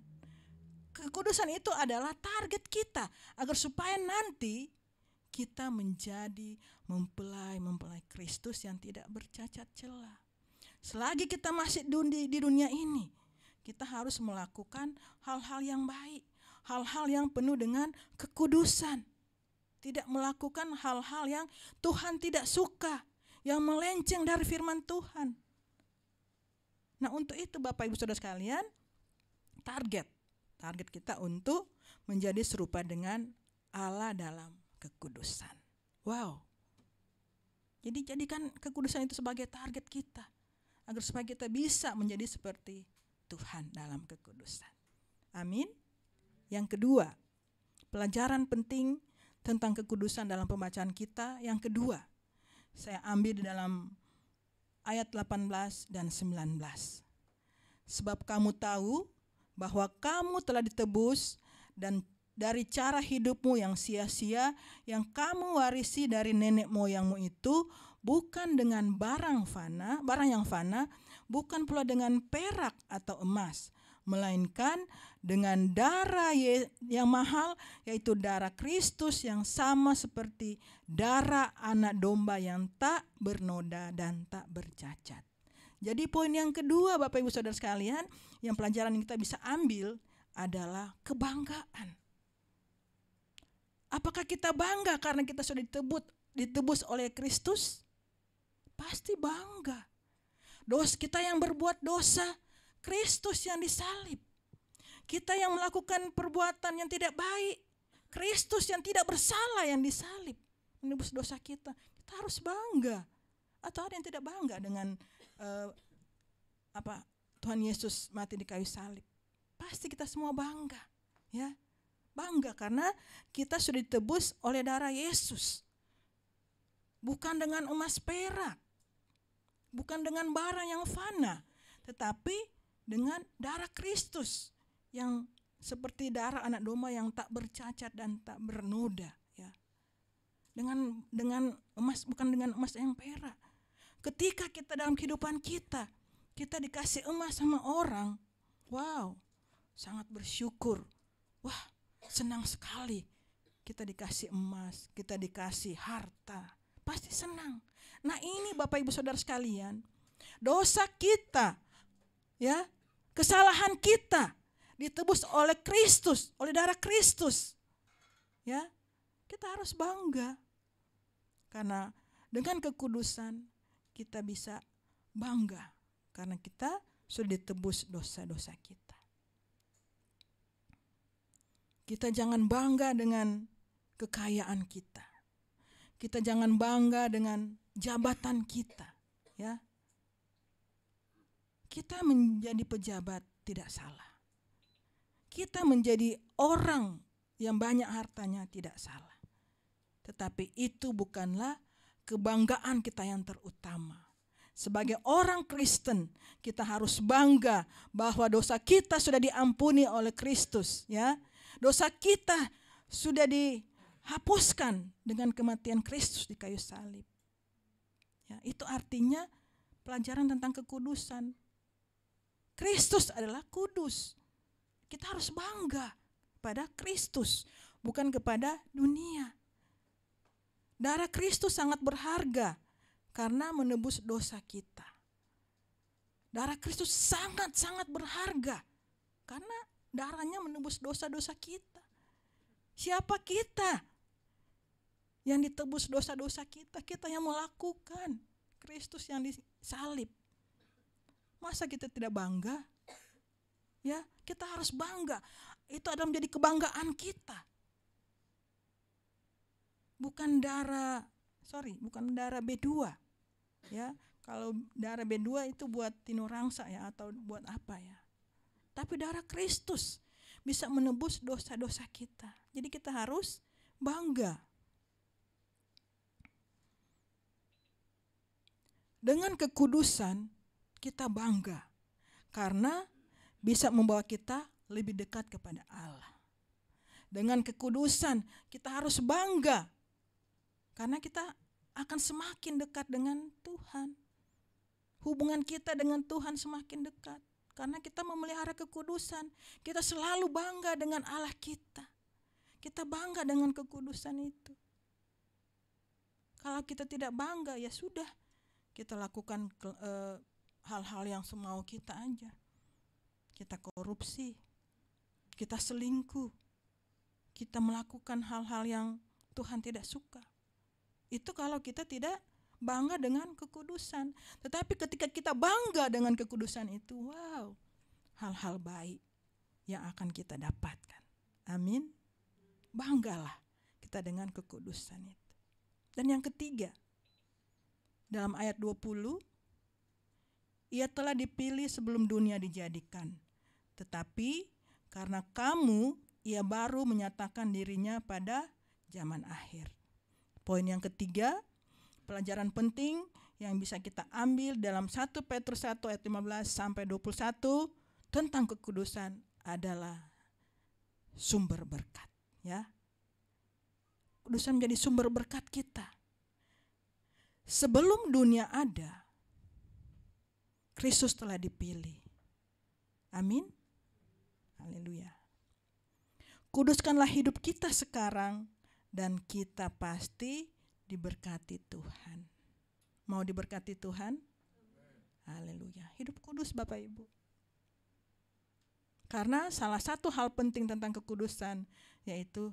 Kekudusan itu adalah target kita agar supaya nanti kita menjadi mempelai Kristus yang tidak bercacat celah. Selagi kita masih di dunia ini, kita harus melakukan hal-hal yang baik, hal-hal yang penuh dengan kekudusan. Tidak melakukan hal-hal yang Tuhan tidak suka, yang melenceng dari firman Tuhan. Nah, untuk itu Bapak Ibu Saudara sekalian, target kita untuk menjadi serupa dengan Allah dalam kekudusan. Wow. Jadi jadikan kekudusan itu sebagai target kita, agar supaya kita bisa menjadi seperti Tuhan dalam kekudusan. Amin. Yang kedua, pelajaran penting tentang kekudusan dalam pembacaan kita. Yang kedua, saya ambil di dalam ayat 18 dan 19. Sebab kamu tahu bahwa kamu telah ditebus dan dari cara hidupmu yang sia-sia yang kamu warisi dari nenek moyangmu itu bukan dengan barang yang fana, bukan pula dengan perak atau emas, melainkan dengan darah yang mahal, yaitu darah Kristus yang sama seperti darah anak domba yang tak bernoda dan tak bercacat. Jadi poin yang kedua Bapak Ibu Saudara sekalian, yang pelajaran yang kita bisa ambil adalah kebanggaan. Apakah kita bangga karena kita sudah ditebus oleh Kristus? Pasti bangga. Kita yang berbuat dosa, Kristus yang disalib. Kita yang melakukan perbuatan yang tidak baik, Kristus yang tidak bersalah yang disalib, menebus dosa kita. Kita harus bangga. Atau ada yang tidak bangga dengan Tuhan Yesus mati di kayu salib? Pasti kita semua bangga, ya. Bangga karena kita sudah ditebus oleh darah Yesus. Bukan dengan emas perak, bukan dengan barang yang fana, tetapi dengan darah Kristus yang seperti darah anak domba yang tak bercacat dan tak bernoda, ya. Dengan emas, bukan dengan emas yang perak. Ketika kita dalam kehidupan kita dikasih emas sama orang, wow, sangat bersyukur. Wah, senang sekali kita dikasih emas, kita dikasih harta. Pasti senang. Nah, ini Bapak Ibu Saudara sekalian, dosa kita, ya, kesalahan kita ditebus oleh Kristus, oleh darah Kristus. Ya, kita harus bangga. Karena dengan kekudusan kita bisa bangga karena kita sudah ditebus dosa-dosa kita. Kita jangan bangga dengan kekayaan kita. Kita jangan bangga dengan jabatan kita, ya. Kita menjadi pejabat tidak salah. Kita menjadi orang yang banyak hartanya tidak salah. Tetapi itu bukanlah kebanggaan kita yang terutama. Sebagai orang Kristen, kita harus bangga bahwa dosa kita sudah diampuni oleh Kristus, ya. Dosa kita sudah dihapuskan dengan kematian Kristus di kayu salib. Ya, itu artinya pelajaran tentang kekudusan. Kristus adalah kudus. Kita harus bangga pada Kristus, bukan kepada dunia. Darah Kristus sangat berharga karena menebus dosa kita. Darah Kristus sangat-sangat berharga karena darahnya menebus dosa-dosa kita. Siapa kita yang ditebus dosa-dosa kita? Kita yang melakukan Kristus yang disalib. Masa kita tidak bangga? Ya, kita harus bangga. Itu adalah menjadi kebanggaan kita. Bukan darah B2. Ya, kalau darah B2 itu buat tinurangsa, ya, atau buat apa, ya. Tapi darah Kristus bisa menebus dosa-dosa kita. Jadi kita harus bangga. Dengan kekudusan kita bangga karena bisa membawa kita lebih dekat kepada Allah. Dengan kekudusan kita harus bangga karena kita akan semakin dekat dengan Tuhan. Hubungan kita dengan Tuhan semakin dekat karena kita memelihara kekudusan. Kita selalu bangga dengan Allah kita. Kita bangga dengan kekudusan itu. Kalau kita tidak bangga, ya sudah, kita lakukan hal-hal yang semau kita aja. Kita korupsi, kita selingkuh, kita melakukan hal-hal yang Tuhan tidak suka. Itu kalau kita tidak bangga dengan kekudusan. Tetapi ketika kita bangga dengan kekudusan itu, wow, hal-hal baik yang akan kita dapatkan. Amin. Banggalah kita dengan kekudusan itu. Dan yang ketiga, dalam ayat 20, ia telah dipilih sebelum dunia dijadikan. Tetapi karena kamu, ia baru menyatakan dirinya pada zaman akhir. Poin yang ketiga, pelajaran penting yang bisa kita ambil dalam 1 Petrus 1 ayat 15 sampai 21 tentang kekudusan adalah sumber berkat, ya. Kekudusan menjadi sumber berkat kita. Sebelum dunia ada, Kristus telah dipilih. Amin. Haleluya. Kuduskanlah hidup kita sekarang dan kita pasti diberkati Tuhan. Mau diberkati Tuhan? Haleluya. Hidup kudus Bapak Ibu. Karena salah satu hal penting tentang kekudusan yaitu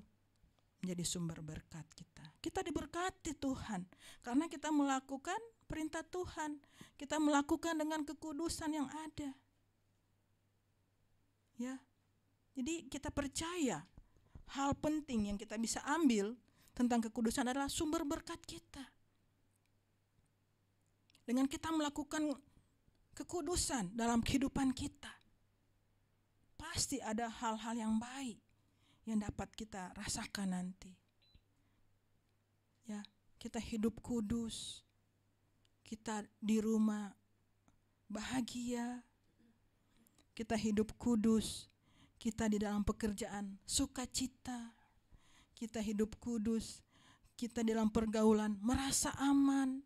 menjadi sumber berkat kita. Kita diberkati Tuhan karena kita melakukan perintah Tuhan. Kita melakukan dengan kekudusan yang ada. Ya. Jadi kita percaya hal penting yang kita bisa ambil tentang kekudusan adalah sumber berkat kita. dengan kita melakukan kekudusan dalam kehidupan kita, pasti ada hal-hal yang baik yang dapat kita rasakan nanti. Ya, kita hidup kudus, kita di rumah bahagia, kita hidup kudus, kita di dalam pekerjaan sukacita, kita hidup kudus, kita dalam pergaulan merasa aman.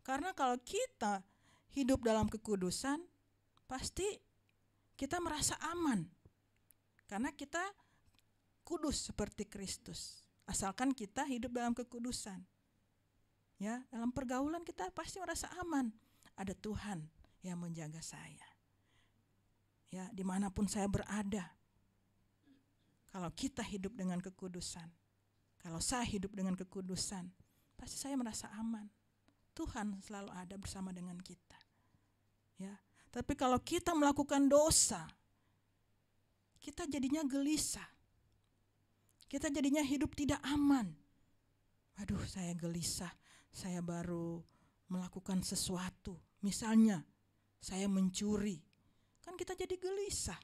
Karena kalau kita hidup dalam kekudusan, pasti kita merasa aman. Karena kita kudus seperti Kristus. Asalkan kita hidup dalam kekudusan. Ya, dalam pergaulan kita pasti merasa aman. Ada Tuhan yang menjaga saya. Ya, dimanapun saya berada. Kalau kita hidup dengan kekudusan, kalau saya hidup dengan kekudusan, pasti saya merasa aman. Tuhan selalu ada bersama dengan kita. Ya, tapi kalau kita melakukan dosa, kita jadinya gelisah. Kita jadinya hidup tidak aman. Aduh, saya gelisah. Saya baru melakukan sesuatu. Misalnya, saya mencuri. Kan kita jadi gelisah.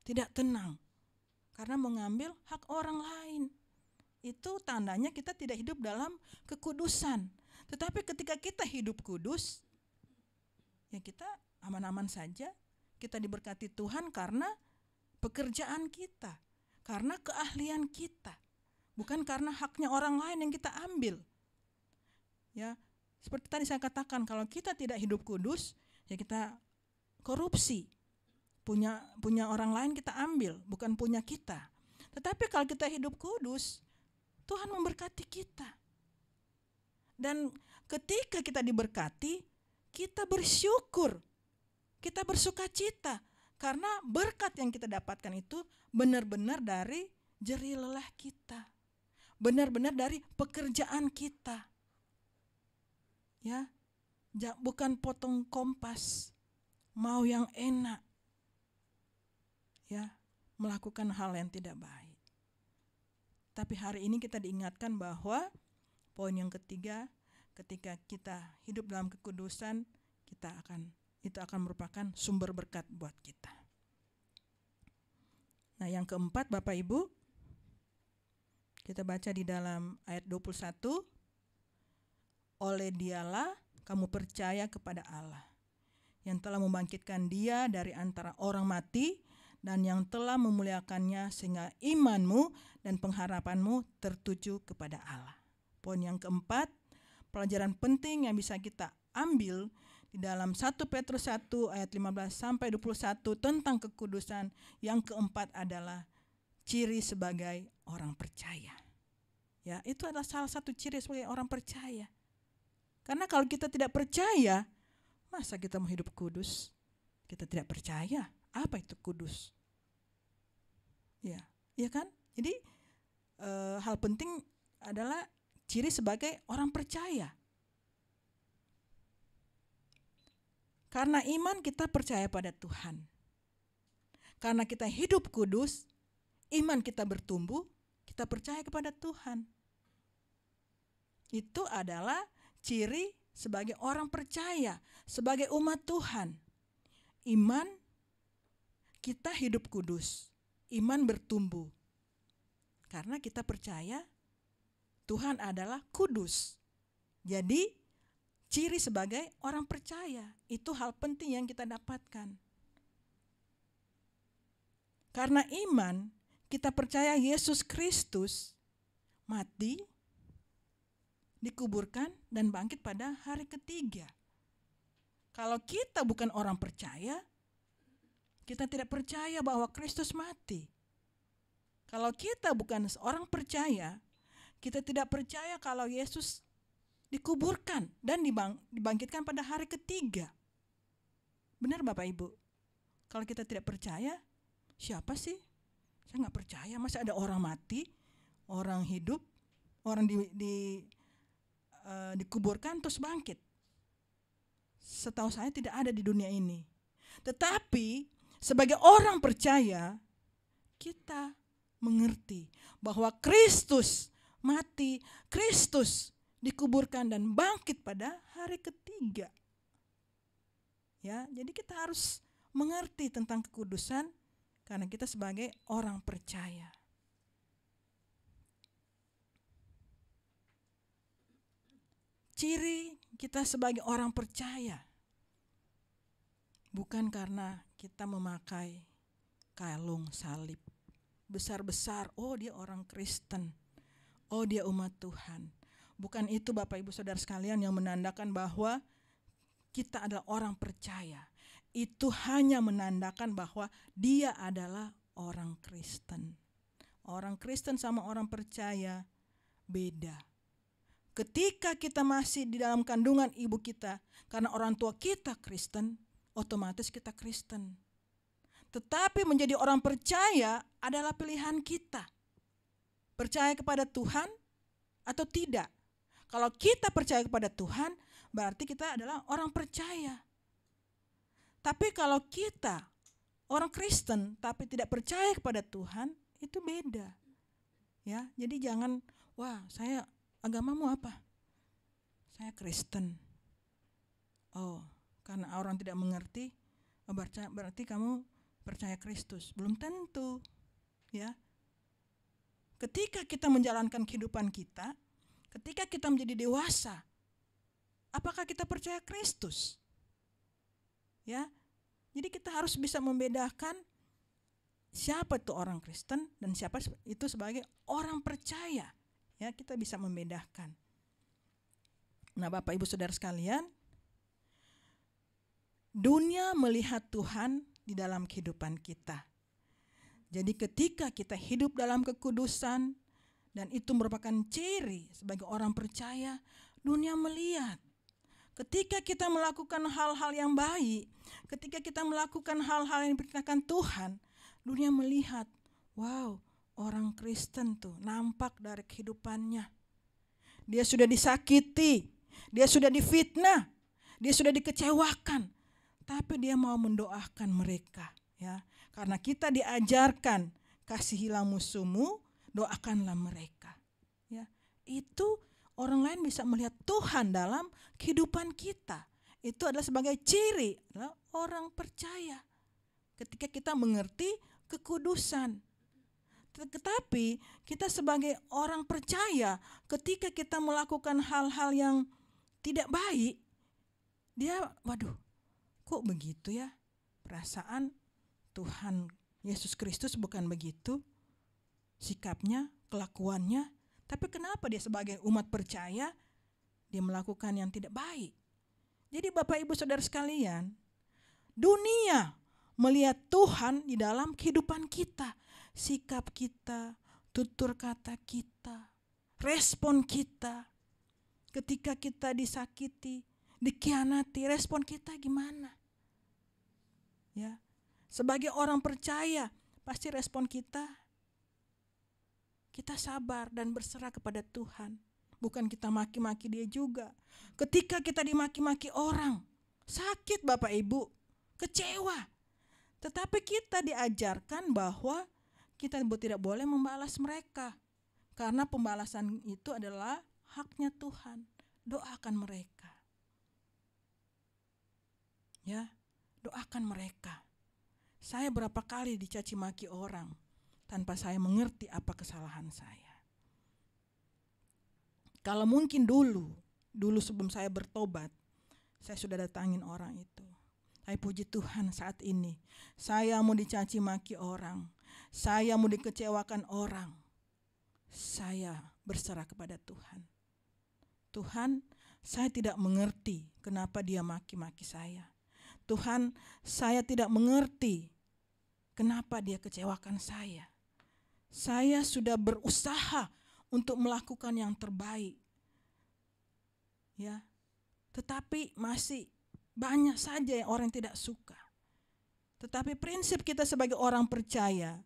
Tidak tenang. Karena mengambil hak orang lain. Itu tandanya kita tidak hidup dalam kekudusan. Tetapi ketika kita hidup kudus, ya kita aman-aman saja. Kita diberkati Tuhan karena pekerjaan kita, karena keahlian kita, bukan karena haknya orang lain yang kita ambil. Ya, seperti tadi saya katakan, kalau kita tidak hidup kudus, ya kita korupsi. Punya orang lain kita ambil, bukan punya kita. Tetapi kalau kita hidup kudus, Tuhan memberkati kita. Dan ketika kita diberkati, kita bersyukur, kita bersukacita, karena berkat yang kita dapatkan itu benar-benar dari jerih lelah kita, benar-benar dari pekerjaan kita. Ya, bukan potong kompas, mau yang enak, ya, melakukan hal yang tidak baik. Tapi hari ini kita diingatkan bahwa poin yang ketiga, ketika kita hidup dalam kekudusan, itu akan merupakan sumber berkat buat kita. Nah, yang keempat, Bapak Ibu, kita baca di dalam ayat 21, oleh Dialah kamu percaya kepada Allah, yang telah membangkitkan Dia dari antara orang mati, dan yang telah memuliakannya sehingga imanmu dan pengharapanmu tertuju kepada Allah. Poin yang keempat, pelajaran penting yang bisa kita ambil di dalam 1 Petrus 1 ayat 15 sampai 21 tentang kekudusan. Yang keempat adalah ciri sebagai orang percaya. Ya, itu adalah salah satu ciri sebagai orang percaya. Karena kalau kita tidak percaya, masa kita mau hidup kudus? Kita tidak percaya. Apa itu kudus? Ya, iya kan? Jadi hal penting adalah ciri sebagai orang percaya. Karena iman kita percaya pada Tuhan. Karena kita hidup kudus, iman kita bertumbuh, kita percaya kepada Tuhan. Itu adalah ciri sebagai orang percaya, sebagai umat Tuhan. Iman kita hidup kudus, iman bertumbuh. Karena kita percaya Tuhan adalah kudus. Jadi ciri sebagai orang percaya, itu hal penting yang kita dapatkan. Karena iman, kita percaya Yesus Kristus mati, dikuburkan, dan bangkit pada hari ketiga. Kalau kita bukan orang percaya, kita tidak percaya bahwa Kristus mati. Kalau kita bukan orang percaya, kita tidak percaya kalau Yesus dikuburkan dan dibangkitkan pada hari ketiga. Benar Bapak Ibu? Kalau kita tidak percaya, siapa sih? Saya nggak percaya, masa ada orang mati, orang hidup, orang dikuburkan terus bangkit. Setahu saya tidak ada di dunia ini. Tetapi sebagai orang percaya, kita mengerti bahwa Kristus mati, Kristus dikuburkan dan bangkit pada hari ketiga. Ya, jadi kita harus mengerti tentang kekudusan karena kita sebagai orang percaya. Ciri kita sebagai orang percaya bukan karena kita memakai kalung salib besar-besar, oh dia orang Kristen, oh dia umat Tuhan. Bukan itu Bapak Ibu Saudara sekalian yang menandakan bahwa kita adalah orang percaya. Itu hanya menandakan bahwa dia adalah orang Kristen. Orang Kristen sama orang percaya beda. Ketika kita masih di dalam kandungan ibu kita, karena orang tua kita Kristen, otomatis kita Kristen. Tetapi menjadi orang percaya adalah pilihan kita. Percaya kepada Tuhan atau tidak. Kalau kita percaya kepada Tuhan, berarti kita adalah orang percaya. Tapi kalau kita orang Kristen tapi tidak percaya kepada Tuhan, itu beda. Ya, jadi jangan, wah, saya agamamu apa? Saya Kristen. Oh, karena orang tidak mengerti, oh, berarti kamu percaya Kristus. Belum tentu. Ya. Ketika kita menjalankan kehidupan kita, ketika kita menjadi dewasa, apakah kita percaya Kristus? Ya. Jadi kita harus bisa membedakan siapa itu orang Kristen dan siapa itu sebagai orang percaya. Ya, kita bisa membedakan. Nah, Bapak Ibu Saudara sekalian, dunia melihat Tuhan di dalam kehidupan kita. Jadi ketika kita hidup dalam kekudusan dan itu merupakan ciri sebagai orang percaya, dunia melihat. Ketika kita melakukan hal-hal yang baik, ketika kita melakukan hal-hal yang diperintahkan Tuhan, dunia melihat, wow, orang Kristen tuh nampak dari kehidupannya. Dia sudah disakiti, dia sudah difitnah, dia sudah dikecewakan, tapi dia mau mendoakan mereka, ya. Karena kita diajarkan, kasihilah musuhmu, doakanlah mereka. Ya, itu orang lain bisa melihat Tuhan dalam kehidupan kita. Itu adalah sebagai ciri adalah orang percaya. Ketika kita mengerti kekudusan. Tetapi kita sebagai orang percaya, ketika kita melakukan hal-hal yang tidak baik, dia, waduh, kok begitu ya? Perasaan Tuhan Yesus Kristus bukan begitu sikapnya, kelakuannya. Tapi kenapa dia sebagai umat percaya, dia melakukan yang tidak baik? Jadi Bapak Ibu Saudara sekalian, dunia melihat Tuhan di dalam kehidupan kita. Sikap kita, tutur kata kita, respon kita. Ketika kita disakiti, dikhianati, respon kita gimana? Ya, sebagai orang percaya, pasti respon kita sabar dan berserah kepada Tuhan. Bukan kita maki-maki dia juga. Ketika kita dimaki-maki orang, sakit Bapak Ibu, kecewa. Tetapi kita diajarkan bahwa kita tidak boleh membalas mereka. Karena pembalasan itu adalah haknya Tuhan. Doakan mereka. Ya, doakan mereka. Saya berapa kali dicaci maki orang tanpa saya mengerti apa kesalahan saya. Kalau mungkin dulu sebelum saya bertobat, saya sudah datangin orang itu. Tapi puji Tuhan saat ini, saya mau dicaci maki orang, saya mau dikecewakan orang, saya berserah kepada Tuhan. Tuhan, saya tidak mengerti kenapa dia maki-maki saya. Tuhan, saya tidak mengerti kenapa dia kecewakan saya. Saya sudah berusaha untuk melakukan yang terbaik. Ya. Tetapi masih banyak saja yang orang tidak suka. Tetapi prinsip kita sebagai orang percaya,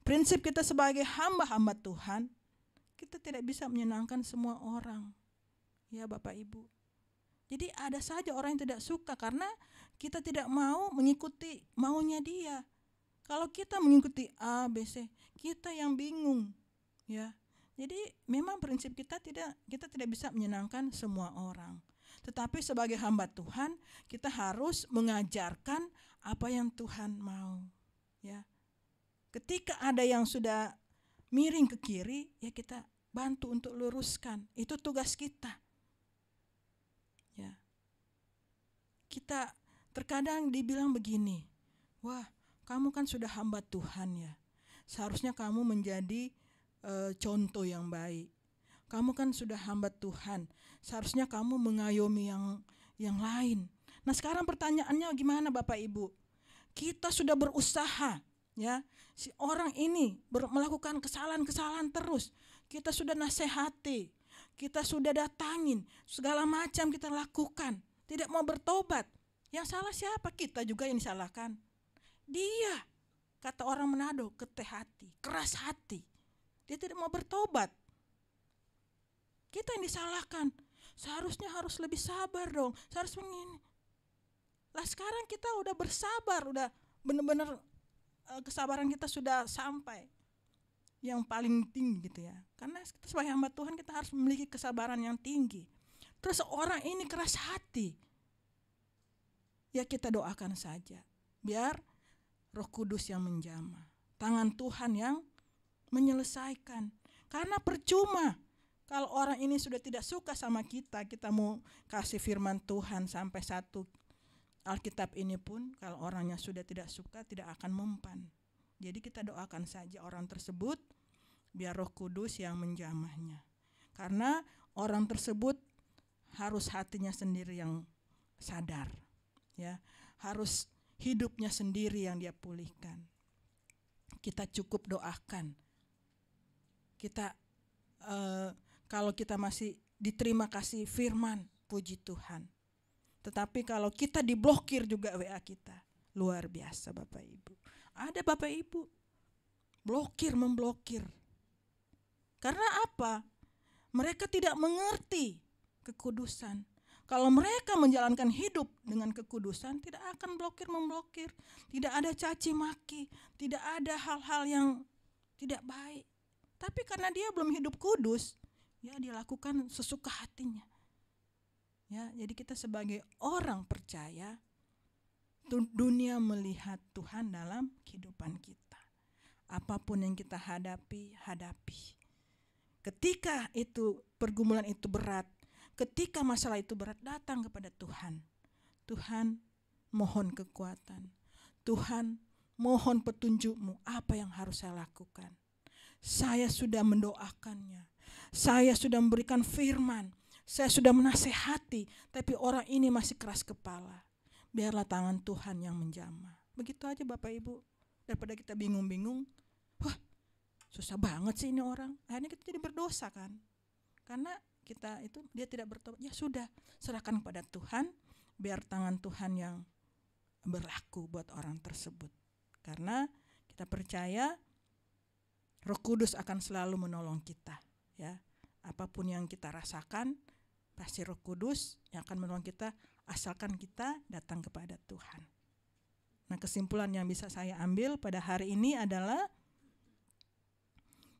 prinsip kita sebagai hamba-hamba Tuhan, kita tidak bisa menyenangkan semua orang. Ya Bapak Ibu. Jadi ada saja orang yang tidak suka karena kita tidak mau mengikuti maunya dia. Kalau kita mengikuti A, B, C, kita yang bingung. Ya. Jadi memang prinsip kita tidak bisa menyenangkan semua orang. Tetapi sebagai hamba Tuhan, kita harus mengajarkan apa yang Tuhan mau. Ya. Ketika ada yang sudah miring ke kiri, ya kita bantu untuk luruskan. Itu tugas kita. Ya. Kita terkadang dibilang begini, wah, kamu kan sudah hamba Tuhan ya. Seharusnya kamu menjadi contoh yang baik. Kamu kan sudah hamba Tuhan. Seharusnya kamu mengayomi yang lain. Nah, sekarang pertanyaannya gimana Bapak Ibu? Kita sudah berusaha, ya. Si orang ini melakukan kesalahan-kesalahan terus. Kita sudah nasihati, kita sudah datangin, segala macam kita lakukan. Tidak mau bertobat. Yang salah siapa? Kita juga yang disalahkan. Dia, kata orang Manado, keteh hati, keras hati. Dia tidak mau bertobat. Kita yang disalahkan. Seharusnya harus lebih sabar dong. Seharusnya begini. Lah sekarang kita udah bersabar, udah benar-benar kesabaran kita sudah sampai yang paling tinggi gitu ya. Karena kita sebagai hamba Tuhan kita harus memiliki kesabaran yang tinggi. Terus orang ini keras hati. Ya kita doakan saja. Biar Roh Kudus yang menjamah. Tangan Tuhan yang menyelesaikan. Karena percuma kalau orang ini sudah tidak suka sama kita, kita mau kasih firman Tuhan sampai satu Alkitab ini pun kalau orangnya sudah tidak suka tidak akan mempan. Jadi kita doakan saja orang tersebut biar Roh Kudus yang menjamahnya. Karena orang tersebut harus hatinya sendiri yang sadar, ya, harus hidupnya sendiri yang dia pulihkan. Kita cukup doakan. Kita kalau kita masih diterima kasih firman, puji Tuhan. Tetapi kalau kita diblokir juga WA kita, luar biasa Bapak Ibu. Ada Bapak Ibu memblokir. Karena apa? Mereka tidak mengerti kekudusan. Kalau mereka menjalankan hidup dengan kekudusan, tidak akan memblokir. Tidak ada caci maki, tidak ada hal-hal yang tidak baik. Tapi karena dia belum hidup kudus, ya dia lakukan sesuka hatinya. Ya, jadi kita sebagai orang percaya, dunia melihat Tuhan dalam kehidupan kita. Apapun yang kita hadapi. Ketika itu pergumulan itu berat, ketika masalah itu berat, datang kepada Tuhan. Tuhan, mohon kekuatan. Tuhan, mohon petunjuk-Mu apa yang harus saya lakukan. Saya sudah mendoakannya. Saya sudah memberikan firman. Saya sudah menasehati, tapi orang ini masih keras kepala. Biarlah tangan Tuhan yang menjamah. Begitu aja Bapak Ibu. Daripada kita bingung-bingung, wah susah banget sih ini orang. Akhirnya kita jadi berdosa kan. Karena kita itu dia tidak bertobat. Ya sudah, serahkan kepada Tuhan. Biar tangan Tuhan yang berlaku buat orang tersebut. Karena kita percaya Roh Kudus akan selalu menolong kita, ya. Apapun yang kita rasakan, pasti Roh Kudus yang akan menolong kita, asalkan kita datang kepada Tuhan. Nah, kesimpulan yang bisa saya ambil pada hari ini adalah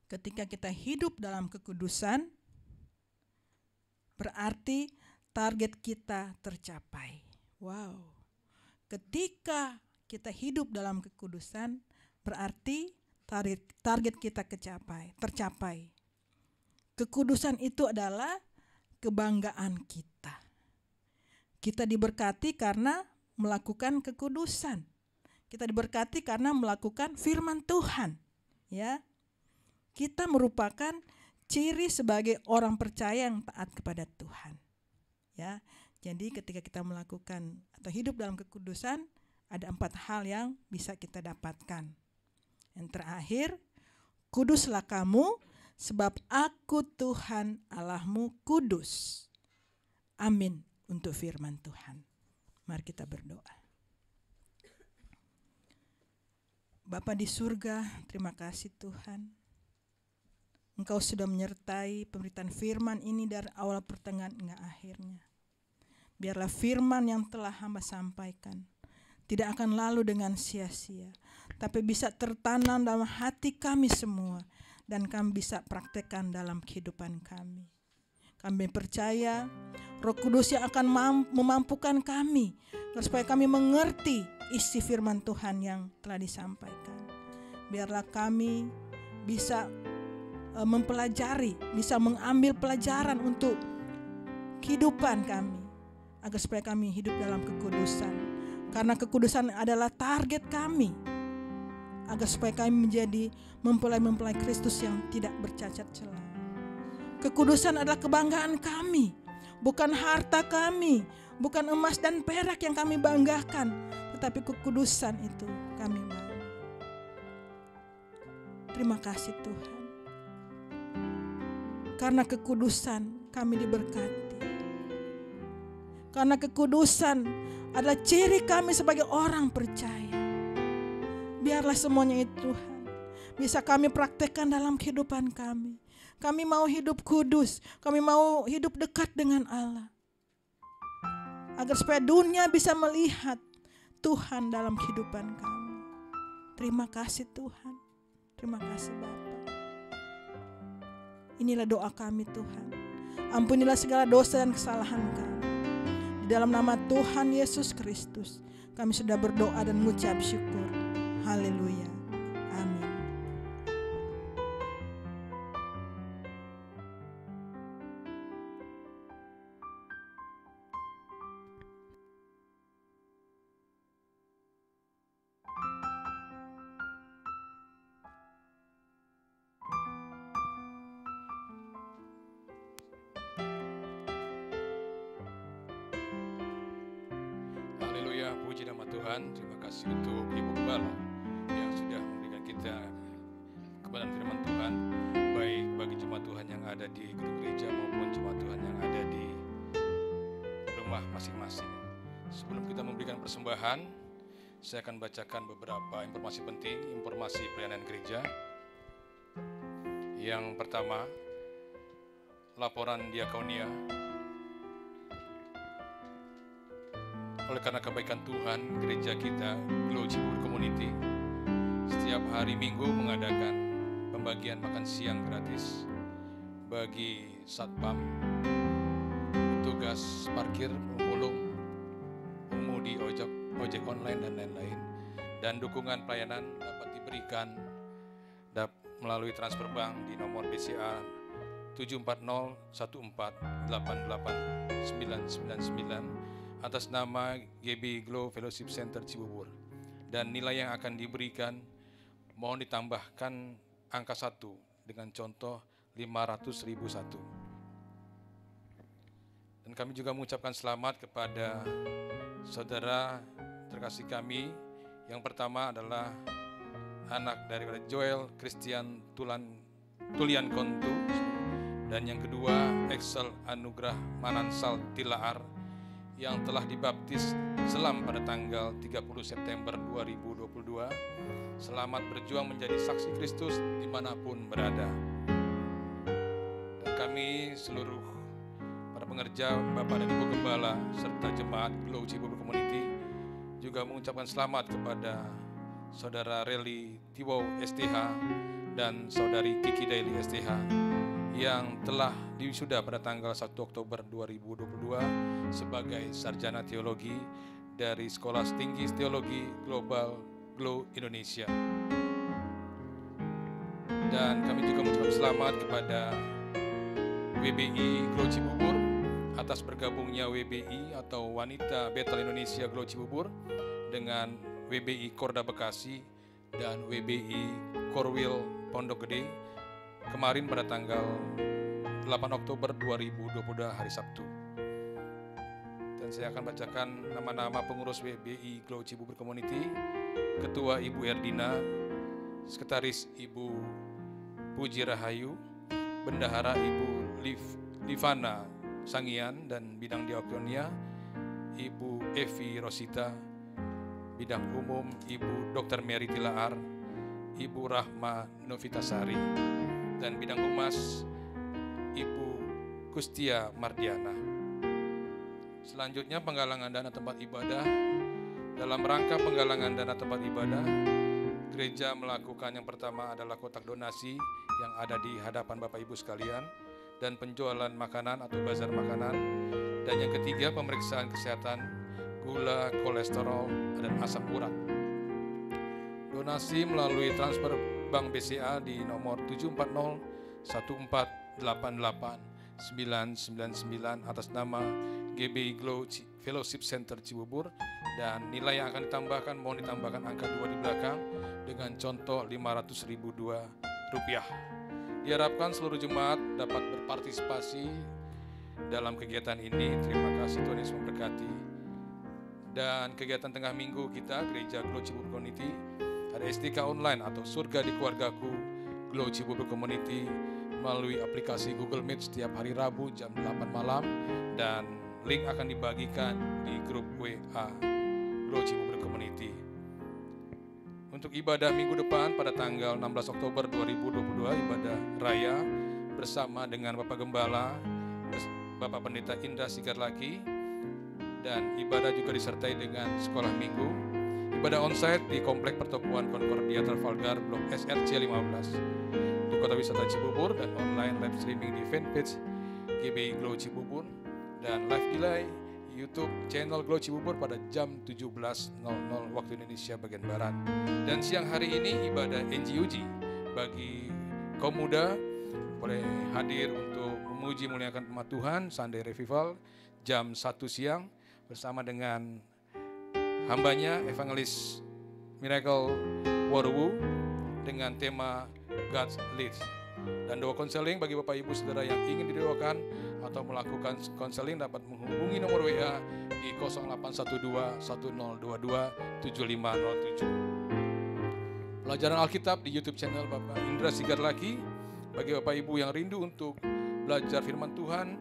ketika kita hidup dalam kekudusan, berarti target kita tercapai. Wow. Ketika kita hidup dalam kekudusan, berarti target kita tercapai. Kekudusan itu adalah kebanggaan kita. Kita diberkati karena melakukan kekudusan. Kita diberkati karena melakukan firman Tuhan. Ya, kita merupakan ciri sebagai orang percaya yang taat kepada Tuhan. Ya, jadi ketika kita melakukan atau hidup dalam kekudusan, ada 4 hal yang bisa kita dapatkan. Yang terakhir, kuduslah kamu sebab aku Tuhan Allahmu kudus. Amin untuk firman Tuhan. Mari kita berdoa. Bapa di surga, terima kasih Tuhan. Engkau sudah menyertai pemberitaan firman ini dari awal pertengahan hingga akhirnya. Biarlah firman yang telah hamba sampaikan tidak akan lalu dengan sia-sia, tapi bisa tertanam dalam hati kami semua dan kami bisa praktekkan dalam kehidupan kami. Kami percaya Roh Kudus yang akan memampukan kami supaya kami mengerti isi firman Tuhan yang telah disampaikan. Biarlah kami bisa mempelajari, bisa mengambil pelajaran untuk kehidupan kami, agar supaya kami hidup dalam kekudusan. Karena kekudusan adalah target kami, agar supaya kami menjadi mempelai-mempelai Kristus yang tidak bercacat celah. Kekudusan adalah kebanggaan kami, bukan harta kami, bukan emas dan perak yang kami banggakan, tetapi kekudusan itu kami bangga. Terima kasih Tuhan. Karena kekudusan kami diberkati. Karena kekudusan adalah ciri kami sebagai orang percaya. Biarlah semuanya itu Tuhan bisa kami praktekkan dalam kehidupan kami. Kami mau hidup kudus, kami mau hidup dekat dengan Allah. Agar supaya dunia bisa melihat Tuhan dalam kehidupan kami. Terima kasih Tuhan. Terima kasih Bapa. Inilah doa kami Tuhan. Ampunilah segala dosa dan kesalahan kami. Di dalam nama Tuhan Yesus Kristus, kami sudah berdoa dan mengucap syukur. Haleluya. Amin. Haleluya, puji nama Tuhan. Terima kasih untuk Ibu Gembala yang sudah memberikan kita kebenaran firman Tuhan, baik bagi jemaat Tuhan yang ada di gedung gereja maupun jemaat Tuhan yang ada di rumah masing-masing. Sebelum kita memberikan persembahan, saya akan bacakan beberapa informasi penting, informasi pelayanan gereja. Yang pertama, laporan diakonia. Oleh karena kebaikan Tuhan, gereja kita, Glow Cibubur Community, setiap hari Minggu mengadakan pembagian makan siang gratis bagi satpam, petugas parkir, pemulung, pengemudi ojek online dan lain-lain. Dan dukungan pelayanan dapat diberikan melalui transfer bank di nomor BCA 74014889999 atas nama GB Glow Fellowship Center Cibubur. Dan nilai yang akan diberikan mohon ditambahkan angka 1 dengan contoh 500.001. Dan kami juga mengucapkan selamat kepada saudara terkasih kami. Yang pertama adalah anak daripada Joel Christian Tulian Kontu, dan yang kedua Excel Anugrah Manansal Tilaar yang telah dibaptis Selam pada tanggal 30 September 2022. Selamat berjuang menjadi saksi Kristus dimanapun berada. Dan kami seluruh para pengerja, Bapak dan Ibu Gembala, serta jemaat Glow Cibubur Community juga mengucapkan selamat kepada Saudara Reli Tiwo STH dan Saudari Kiki Daily STH yang telah diwisuda pada tanggal 1 Oktober 2022 sebagai sarjana teologi dari Sekolah Tinggi Teologi Global Glow Indonesia. Dan kami juga mengucapkan selamat kepada WBI Glow Cibubur atas bergabungnya WBI atau Wanita Betel Indonesia Glow Cibubur dengan WBI Korda Bekasi dan WBI Korwil Pondok Gede kemarin pada tanggal 8 Oktober 2022 hari Sabtu. Dan saya akan bacakan nama-nama pengurus WBI Glow Cibubur Community. Ketua Ibu Erdina, Sekretaris Ibu Puji Rahayu, Bendahara Ibu Livana Sangian dan bidang diakonia Ibu Evi Rosita, bidang umum Ibu Dr. Mary Tilaar, Ibu Rahma Novitasari, dan bidang humas Ibu Kustia Mardiana. Selanjutnya penggalangan dana tempat ibadah. Dalam rangka penggalangan dana tempat ibadah, gereja melakukan yang pertama adalah kotak donasi yang ada di hadapan Bapak Ibu sekalian dan penjualan makanan atau bazar makanan Dan yang ketiga, pemeriksaan kesehatan gula, kolesterol, dan asam urat. Donasi melalui transfer Bank BCA di nomor 740-1488-999 atas nama GBI Glow Fellowship Center Cibubur, dan nilai yang akan ditambahkan mohon ditambahkan angka 2 di belakang dengan contoh Rp500.002. Diharapkan seluruh jemaat dapat berpartisipasi dalam kegiatan ini. Terima kasih, Tuhan Yesus memberkati. Dan kegiatan tengah minggu kita Gereja Glow Cibubur Community ada SDK online atau Surga di Keluargaku Glow Cibubur Community melalui aplikasi Google Meet setiap hari Rabu jam 8 malam, dan link akan dibagikan di grup WA Glow Cibubur Community. Untuk ibadah minggu depan pada tanggal 16 Oktober 2022, ibadah raya bersama dengan Bapak Gembala, Bapak Pendeta Indra Sigarlaki, dan ibadah juga disertai dengan sekolah minggu. Ibadah onsite di Komplek Pertokoan Concordia Trafalgar Blok SRC 15 di Kota Wisata Cibubur, dan online live streaming di fanpage GBI Glow Cibubur, dan live delay YouTube channel Glow Cibubur pada jam 17.00 waktu Indonesia bagian Barat. Dan siang hari ini ibadah NGUG bagi kaum muda boleh hadir untuk memuji muliakan nama Tuhan, Sunday Revival jam 1 siang bersama dengan hambanya Evangelis Miracle Waruwu dengan tema God's Leads. Dan doa konseling bagi Bapak Ibu Saudara yang ingin didoakan atau melakukan konseling dapat menghubungi nomor WA di 0812-1027-7507. Pelajaran Alkitab di YouTube channel Bapak Indra Sigarlaki. Bagi Bapak Ibu yang rindu untuk belajar firman Tuhan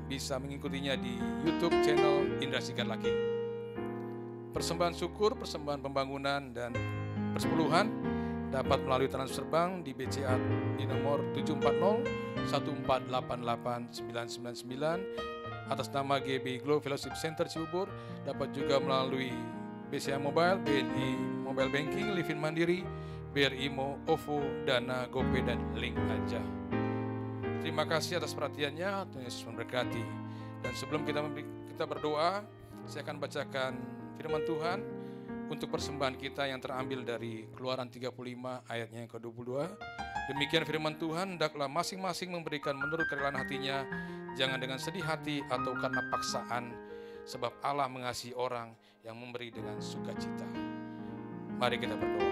bisa mengikutinya di YouTube channel Indra Sigarlaki. Persembahan syukur, persembahan pembangunan, dan persepuluhan dapat melalui transfer bank di BCA di nomor 740-1488-999 atas nama GBI Glow Fellowship Center Cibubur. Dapat juga melalui BCA Mobile, BNI Mobile Banking, Livin Mandiri, BRI Mo, OVO, Dana, GoPay, dan Link Aja. Terima kasih atas perhatiannya, Tuhan Yesus memberkati. Dan sebelum kita berdoa, saya akan bacakan firman Tuhan untuk persembahan kita yang terambil dari Keluaran 35 ayatnya yang ke-22. Demikian firman Tuhan, hendaklah masing-masing memberikan menurut kerelaan hatinya, jangan dengan sedih hati atau karena paksaan, sebab Allah mengasihi orang yang memberi dengan sukacita. Mari kita berdoa.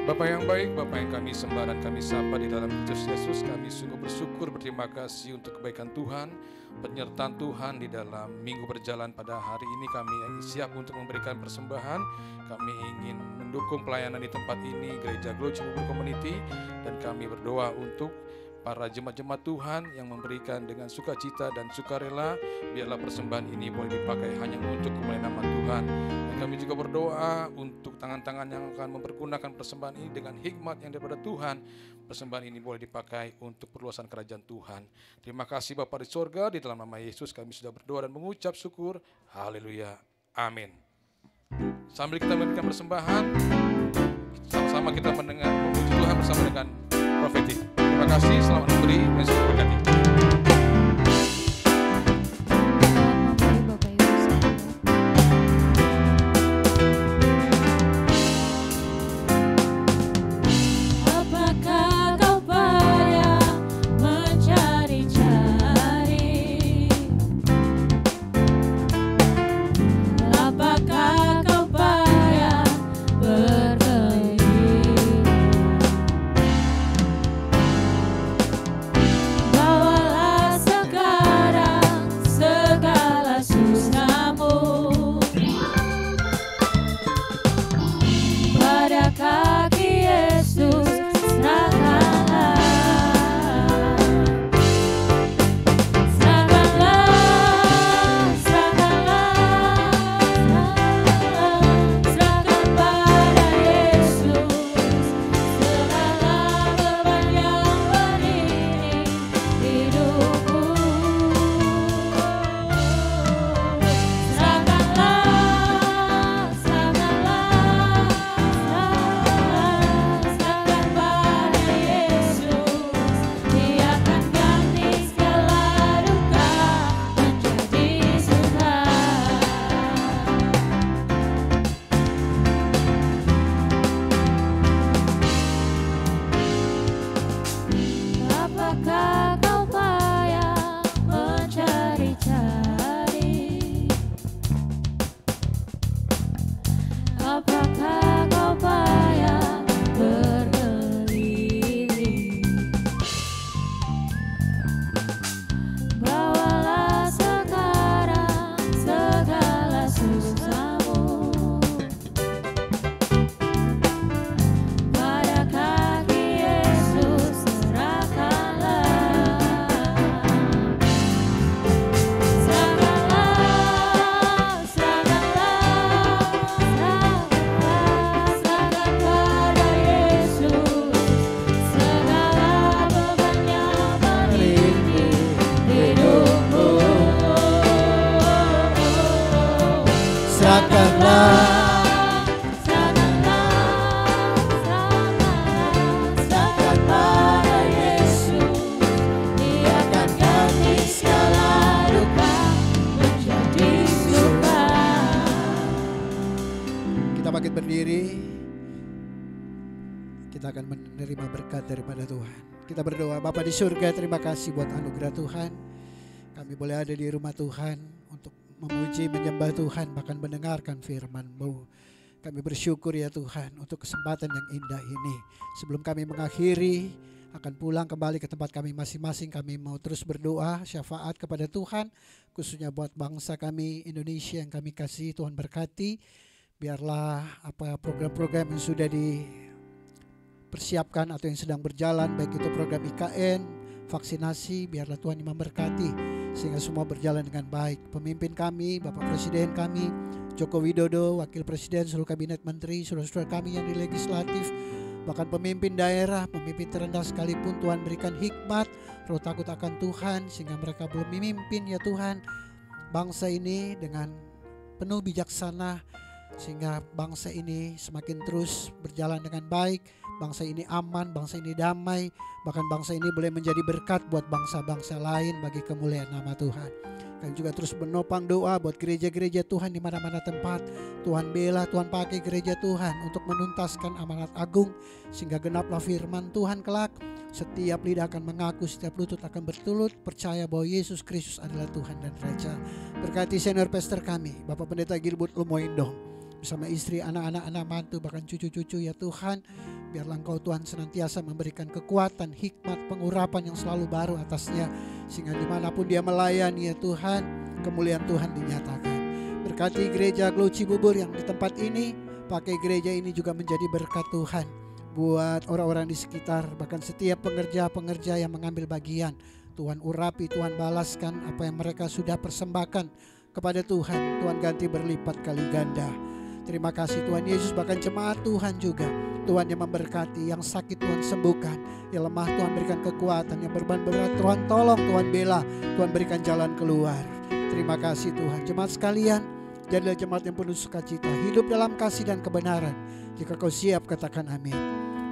Bapa yang baik, Bapa yang kami sembah dan kami sapa di dalam Kristus Yesus, kami sungguh bersyukur, berterima kasih untuk kebaikan Tuhan, penyertaan Tuhan di dalam minggu berjalan pada hari ini. Kami siap untuk memberikan persembahan, kami ingin mendukung pelayanan di tempat ini, Gereja Glow Cibubur Community, dan kami berdoa untuk para jemaat-jemaat Tuhan yang memberikan dengan sukacita dan sukarela. Biarlah persembahan ini boleh dipakai hanya untuk kemuliaan nama Tuhan. Dan kami juga berdoa untuk tangan-tangan yang akan mempergunakan persembahan ini dengan hikmat yang daripada Tuhan. Persembahan ini boleh dipakai untuk perluasan kerajaan Tuhan. Terima kasih Bapa di sorga, di dalam nama Yesus kami sudah berdoa dan mengucap syukur. Haleluya. Amin. Sambil kita memberikan persembahan, sama-sama kita mendengar memuji Tuhan bersama dengan profetik. Terima kasih, selamat memberi, Yesus memberkati. kita akan menerima berkat daripada Tuhan. Kita berdoa. Bapa di surga, terima kasih buat anugerah Tuhan. Kami boleh ada di rumah Tuhan untuk memuji, menyembah Tuhan, bahkan mendengarkan firman-Mu. Kami bersyukur ya Tuhan untuk kesempatan yang indah ini. Sebelum kami mengakhiri, akan pulang kembali ke tempat kami masing-masing, kami mau terus berdoa syafaat kepada Tuhan, khususnya buat bangsa kami Indonesia yang kami kasih. Tuhan berkati, biarlah apa program-program yang sudah dipersiapkan atau yang sedang berjalan, baik itu program IKN, vaksinasi, biarlah Tuhan yang memberkati sehingga semua berjalan dengan baik. Pemimpin kami, Bapak Presiden kami Joko Widodo, Wakil Presiden, seluruh kabinet menteri, saudara-saudara kami yang di legislatif, bahkan pemimpin daerah, pemimpin terendah sekalipun, Tuhan berikan hikmat, roh takut akan Tuhan, sehingga mereka belum memimpin ya Tuhan bangsa ini dengan penuh bijaksana, sehingga bangsa ini semakin terus berjalan dengan baik, bangsa ini aman, bangsa ini damai, bahkan bangsa ini boleh menjadi berkat buat bangsa-bangsa lain bagi kemuliaan nama Tuhan. Kami juga terus menopang doa buat gereja-gereja Tuhan di mana-mana tempat. Tuhan bela, Tuhan pakai gereja Tuhan untuk menuntaskan amanat agung, sehingga genaplah firman Tuhan kelak. Setiap lidah akan mengaku, setiap lutut akan bertulut percaya bahwa Yesus Kristus adalah Tuhan dan Raja. Berkati senior pastor kami, Bapak Pendeta Gilbert Lumoindong, bersama istri, anak-anak, anak mantu, bahkan cucu-cucu ya Tuhan. Biarlah Engkau Tuhan senantiasa memberikan kekuatan, hikmat, pengurapan yang selalu baru atasnya, sehingga dimanapun dia melayani ya Tuhan, kemuliaan Tuhan dinyatakan. Berkati gereja Glow Cibubur yang di tempat ini, pakai gereja ini juga menjadi berkat Tuhan buat orang-orang di sekitar, bahkan setiap pengerja-pengerja yang mengambil bagian. Tuhan urapi, Tuhan balaskan apa yang mereka sudah persembahkan kepada Tuhan. Tuhan ganti berlipat kali ganda. Terima kasih Tuhan Yesus, bahkan jemaat Tuhan juga, Tuhan yang memberkati, yang sakit Tuhan sembuhkan, yang lemah Tuhan berikan kekuatan, yang beban berat Tuhan tolong, Tuhan bela, Tuhan berikan jalan keluar. Terima kasih Tuhan. Jemaat sekalian, jadilah jemaat yang penuh sukacita, hidup dalam kasih dan kebenaran. Jika kau siap, katakan amin.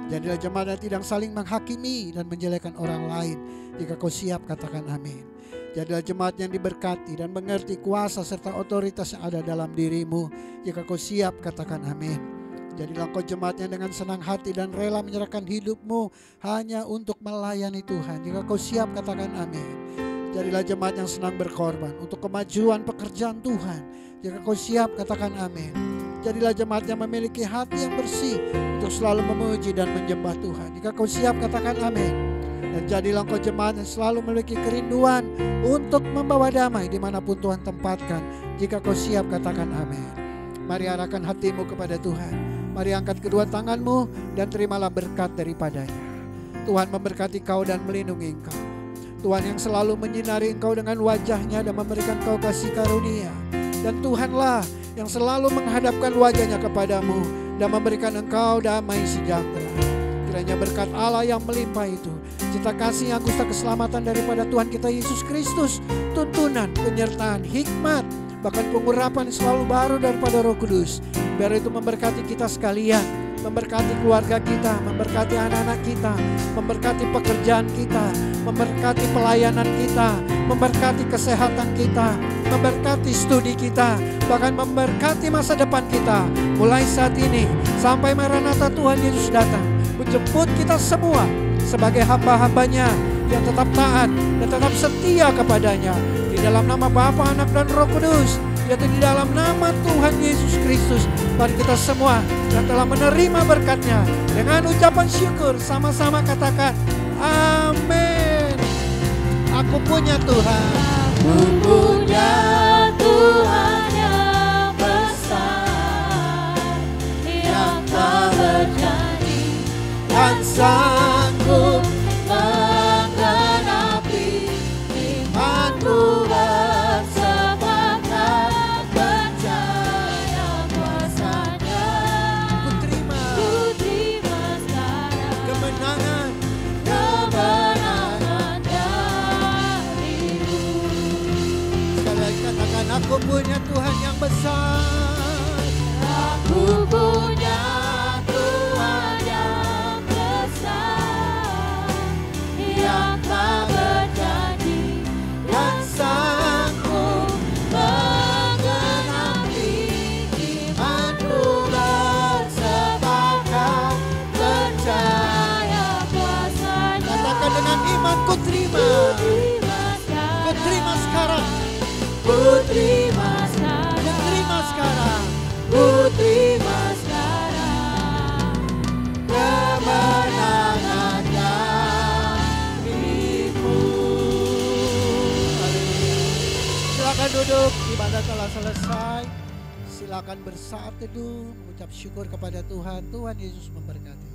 Jadilah jemaat yang tidak saling menghakimi dan menjelekkan orang lain. Jika kau siap, katakan amin. Jadilah jemaat yang diberkati dan mengerti kuasa serta otoritas yang ada dalam dirimu. Jika kau siap, katakan amin. Jadilah kau jemaat yang dengan senang hati dan rela menyerahkan hidupmu hanya untuk melayani Tuhan. Jika kau siap, katakan amin. Jadilah jemaat yang senang berkorban untuk kemajuan pekerjaan Tuhan. Jika kau siap, katakan amin. Jadilah jemaat yang memiliki hati yang bersih untuk selalu memuji dan menyembah Tuhan. Jika kau siap, katakan amin. Dan jadilah engkau jemaat yang selalu memiliki kerinduan untuk membawa damai dimanapun Tuhan tempatkan. Jika kau siap, katakan amin. Mari arahkan hatimu kepada Tuhan. Mari angkat kedua tanganmu dan terimalah berkat daripadanya. Tuhan memberkati kau dan melindungi engkau. Tuhan yang selalu menyinari engkau dengan wajahnya dan memberikan kau kasih karunia. Dan Tuhanlah yang selalu menghadapkan wajahnya kepadamu dan memberikan engkau damai sejahtera. Kiranya berkat Allah yang melimpah itu, cita kasih yang kusta keselamatan daripada Tuhan kita Yesus Kristus, tuntunan, penyertaan, hikmat, bahkan pengurapan selalu baru daripada Roh Kudus. Biar itu memberkati kita sekalian, memberkati keluarga kita, memberkati anak-anak kita, memberkati pekerjaan kita, memberkati pelayanan kita, memberkati kesehatan kita, memberkati studi kita, bahkan memberkati masa depan kita. Mulai saat ini sampai Maranatha Tuhan Yesus datang, menjemput kita semua sebagai hamba-hambanya yang tetap taat dan tetap setia kepadanya. Di dalam nama Bapa, Anak dan Roh Kudus, yaitu di dalam nama Tuhan Yesus Kristus, mari kita semua yang telah menerima berkat-Nya dengan ucapan syukur sama-sama katakan amin. Aku punya Tuhan, Aku punya Tuhan yang besar, yang tak berjanji dan sanggup menggenapi imanku bersepakat percaya kuasa-Nya. ku terima sekarang kemenangan darimu. Sekali lagi katakan aku punya Tuhan yang besar. Aku punya Tuhan yang besar, yang tak berjanji dan sanggup menggenapi imanku bersepakat percaya iman ku terima. Ku terima sekarang. Ku terima sekarang. Ku terima sekarang. Ku terima sekarang. Kemenangan darimu. Silakan duduk, ibadah telah selesai. Silakan bersaat teduh, mengucap syukur kepada Tuhan. Tuhan Yesus memberkati.